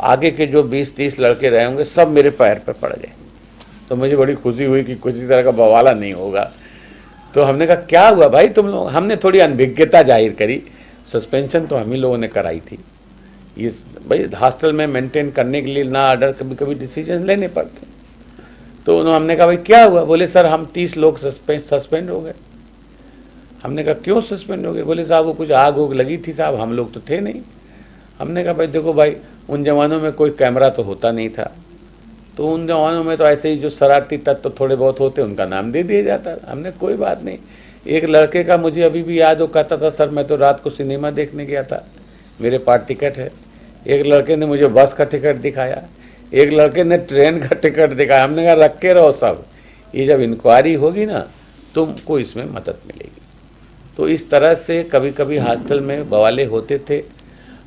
आगे के जो 20-30 लड़के रहे होंगे सब मेरे पैर पे पड़ गए। तो मुझे बड़ी खुशी हुई कि किसी तरह का बवाला नहीं होगा। तो हमने कहा क्या हुआ भाई तुम लोग? हमने थोड़ी अनभिज्ञता जाहिर करी, सस्पेंशन तो हम ही लोगों ने कराई थी। ये भाई हॉस्टल में मेंटेन करने के लिए ना ऑर्डर कभी कभी डिसीजन लेने पड़ते। तो हमने कहा भाई क्या हुआ? बोले सर हम 30 लोग सस्पेंड हो गए। हमने कहा क्यों सस्पेंड हो गए? बोले साहब वो कुछ आग उग लगी थी साहब, हम लोग तो थे नहीं। हमने कहा भाई देखो भाई उन जमानों में कोई कैमरा तो होता नहीं था, तो उन जमानों में तो ऐसे ही जो शरारती तत्व तो थोड़े बहुत होते उनका नाम दे दिया जाता। हमने कोई बात नहीं। एक लड़के का मुझे अभी भी याद हो, कहता था सर मैं तो रात को सिनेमा देखने गया था, मेरे पास टिकट है। एक लड़के ने मुझे बस का टिकट दिखाया, एक लड़के ने ट्रेन का टिकट दिखाया। हमने कहा रख के रहो सब, ये जब इंक्वायरी होगी ना तुमको इसमें मदद मिलेगी। तो इस तरह से कभी कभी हॉस्टल में बवाले होते थे,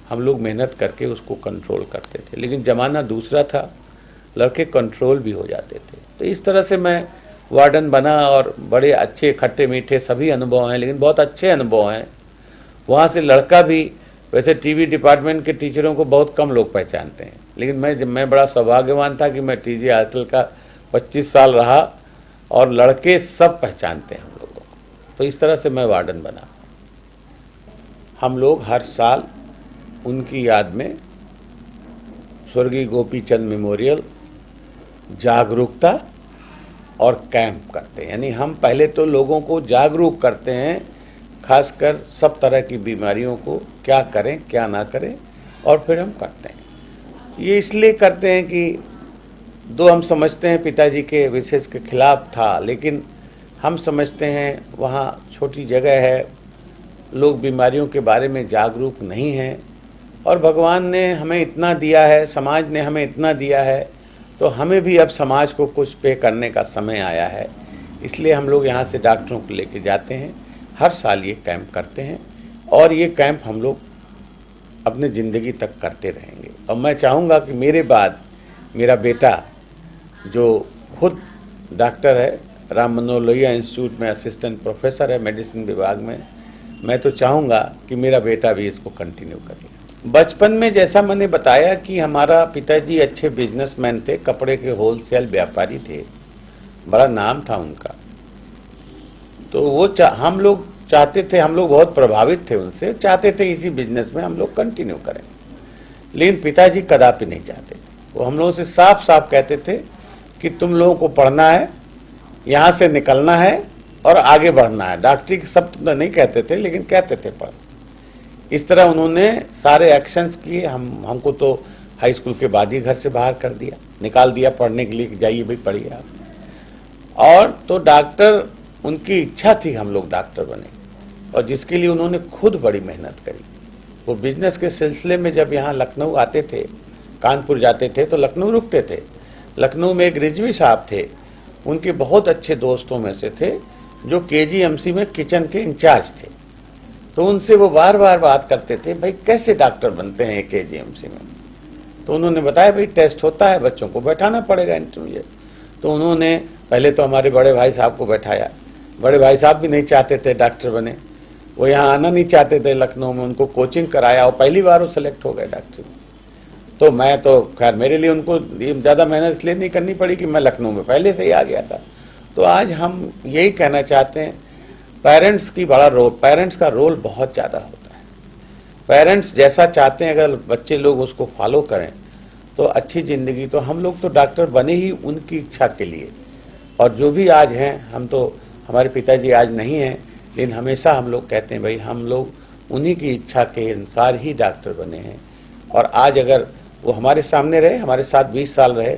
हम लोग मेहनत करके उसको कंट्रोल करते थे, लेकिन ज़माना दूसरा था, लड़के कंट्रोल भी हो जाते थे। तो इस तरह से मैं वार्डन बना और बड़े अच्छे खट्टे मीठे सभी अनुभव हैं, लेकिन बहुत अच्छे अनुभव हैं। वहाँ से लड़का भी, वैसे टीवी डिपार्टमेंट के टीचरों को बहुत कम लोग पहचानते हैं, लेकिन मैं बड़ा सौभाग्यवान था कि मैं टीजी हॉस्टल का 25 साल रहा और लड़के सब पहचानते हैं हम लोगों को। तो इस तरह से मैं वार्डन बना। हम लोग हर साल उनकी याद में स्वर्गीय गोपी चंद मेमोरियल जागरूकता और कैंप करते हैं। यानी हम पहले तो लोगों को जागरूक करते हैं, खासकर सब तरह की बीमारियों को क्या करें क्या ना करें, और फिर हम करते हैं। ये इसलिए करते हैं कि दो हम समझते हैं पिताजी के विशेष के खिलाफ था, लेकिन हम समझते हैं वहाँ छोटी जगह है, लोग बीमारियों के बारे में जागरूक नहीं हैं, और भगवान ने हमें इतना दिया है, समाज ने हमें इतना दिया है, तो हमें भी अब समाज को कुछ पे करने का समय आया है। इसलिए हम लोग यहाँ से डॉक्टरों को लेके जाते हैं, हर साल ये कैंप करते हैं, और ये कैंप हम लोग अपने ज़िंदगी तक करते रहेंगे। और मैं चाहूँगा कि मेरे बाद मेरा बेटा जो खुद डॉक्टर है, राम मनोहर लोहिया इंस्टीट्यूट में असिस्टेंट प्रोफेसर है मेडिसिन विभाग में, मैं तो चाहूँगा कि मेरा बेटा भी इसको कंटिन्यू करे। बचपन में जैसा मैंने बताया कि हमारा पिताजी अच्छे बिजनेसमैन थे, कपड़े के होलसेल व्यापारी थे, बड़ा नाम था उनका। तो वो हम लोग चाहते थे, हम लोग बहुत प्रभावित थे उनसे, चाहते थे इसी बिजनेस में हम लोग कंटिन्यू करें, लेकिन पिताजी कदापि नहीं चाहते थे। वो हम लोगों से साफ साफ कहते थे कि तुम लोगों को पढ़ना है, यहाँ से निकलना है और आगे बढ़ना है। डॉक्टरी के शब्द तो नहीं कहते थे, लेकिन कहते थे पढ़। इस तरह उन्होंने सारे एक्शंस किए। हमको तो हाई स्कूल के बाद ही घर से बाहर कर दिया, निकाल दिया पढ़ने के लिए कि जाइए भाई पढ़िए आप। और तो डॉक्टर, उनकी इच्छा थी हम लोग डॉक्टर बने, और जिसके लिए उन्होंने खुद बड़ी मेहनत करी। वो बिजनेस के सिलसिले में जब यहाँ लखनऊ आते थे, कानपुर जाते थे तो लखनऊ रुकते थे। लखनऊ में एक रिजवी साहब थे, उनके बहुत अच्छे दोस्तों में से थे, जो केजीएमसी में किचन के इंचार्ज थे। तो उनसे वो बार बार बात करते थे, भाई कैसे डॉक्टर बनते हैं केजीएमसी में। तो उन्होंने बताया भाई टेस्ट होता है, बच्चों को बैठाना पड़ेगा इंटरव्यू। तो उन्होंने पहले तो हमारे बड़े भाई साहब को बैठाया। बड़े भाई साहब भी नहीं चाहते थे डॉक्टर बने, वो यहाँ आना नहीं चाहते थे लखनऊ में। उनको कोचिंग कराया और पहली बार वो सेलेक्ट हो गए डॉक्टर में। तो मैं तो खैर मेरे लिए उनको ज़्यादा मेहनत इसलिए नहीं करनी पड़ी कि मैं लखनऊ में पहले से ही आ गया था। तो आज हम यही कहना चाहते हैं, पेरेंट्स की बड़ा रोल, पेरेंट्स का रोल बहुत ज़्यादा होता है। पेरेंट्स जैसा चाहते हैं अगर बच्चे लोग उसको फॉलो करें तो अच्छी ज़िंदगी। तो हम लोग तो डॉक्टर बने ही उनकी इच्छा के लिए, और जो भी आज हैं, हम तो, हमारे पिताजी आज नहीं हैं, लेकिन हमेशा हम लोग कहते हैं भाई हम लोग उन्हीं की इच्छा के अनुसार ही डॉक्टर बने हैं। और आज अगर वो हमारे सामने रहे, हमारे साथ 20 साल रहे,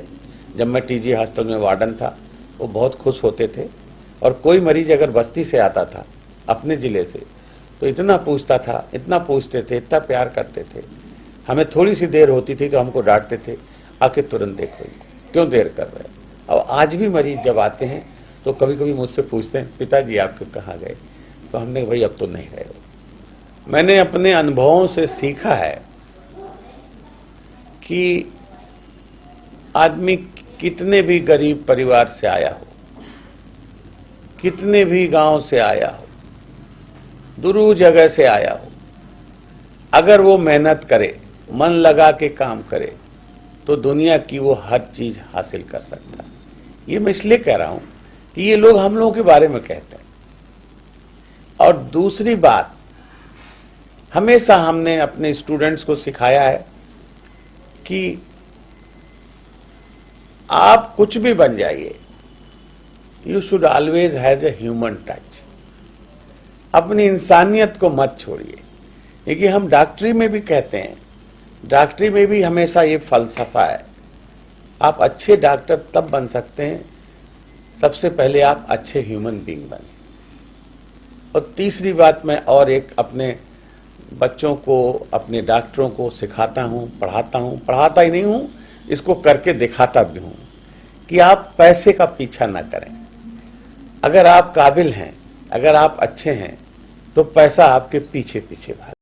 जब मैं टीजी हॉस्टल में वार्डन था, वो बहुत खुश होते थे। और कोई मरीज अगर बस्ती से आता था अपने ज़िले से तो इतना पूछता था, इतना पूछते थे, इतना प्यार करते थे। हमें थोड़ी सी देर होती थी तो हमको डांटते थे, आके तुरंत देखो क्यों देर कर रहे हो। और आज भी मरीज जब आते हैं तो कभी कभी मुझसे पूछते हैं पिताजी आपके कहाँ गए, तो हमने भाई अब तो नहीं रहे हो। मैंने अपने अनुभवों से सीखा है कि आदमी कितने भी गरीब परिवार से आया हो, कितने भी गांव से आया हो, दूर जगह से आया हो, अगर वो मेहनत करे, मन लगा के काम करे, तो दुनिया की वो हर चीज हासिल कर सकता है। ये मैं इसलिए कह रहा हूं कि ये लोग हम लोगों के बारे में कहते हैं। और दूसरी बात, हमेशा हमने अपने स्टूडेंट्स को सिखाया है कि आप कुछ भी बन जाइए, you should always has a human touch. अपनी इंसानियत को मत छोड़िए। देखिए हम डॉक्टरी में भी कहते हैं, डॉक्टरी में भी हमेशा ये फलसफा है, आप अच्छे डॉक्टर तब बन सकते हैं सबसे पहले आप अच्छे ह्यूमन बीइंग बने। और तीसरी बात, मैं और एक अपने बच्चों को, अपने डॉक्टरों को सिखाता हूँ, पढ़ाता ही नहीं हूँ, इसको करके दिखाता भी हूँ कि आप पैसे का पीछा ना करें। अगर आप काबिल हैं, अगर आप अच्छे हैं, तो पैसा आपके पीछे पीछे भागे।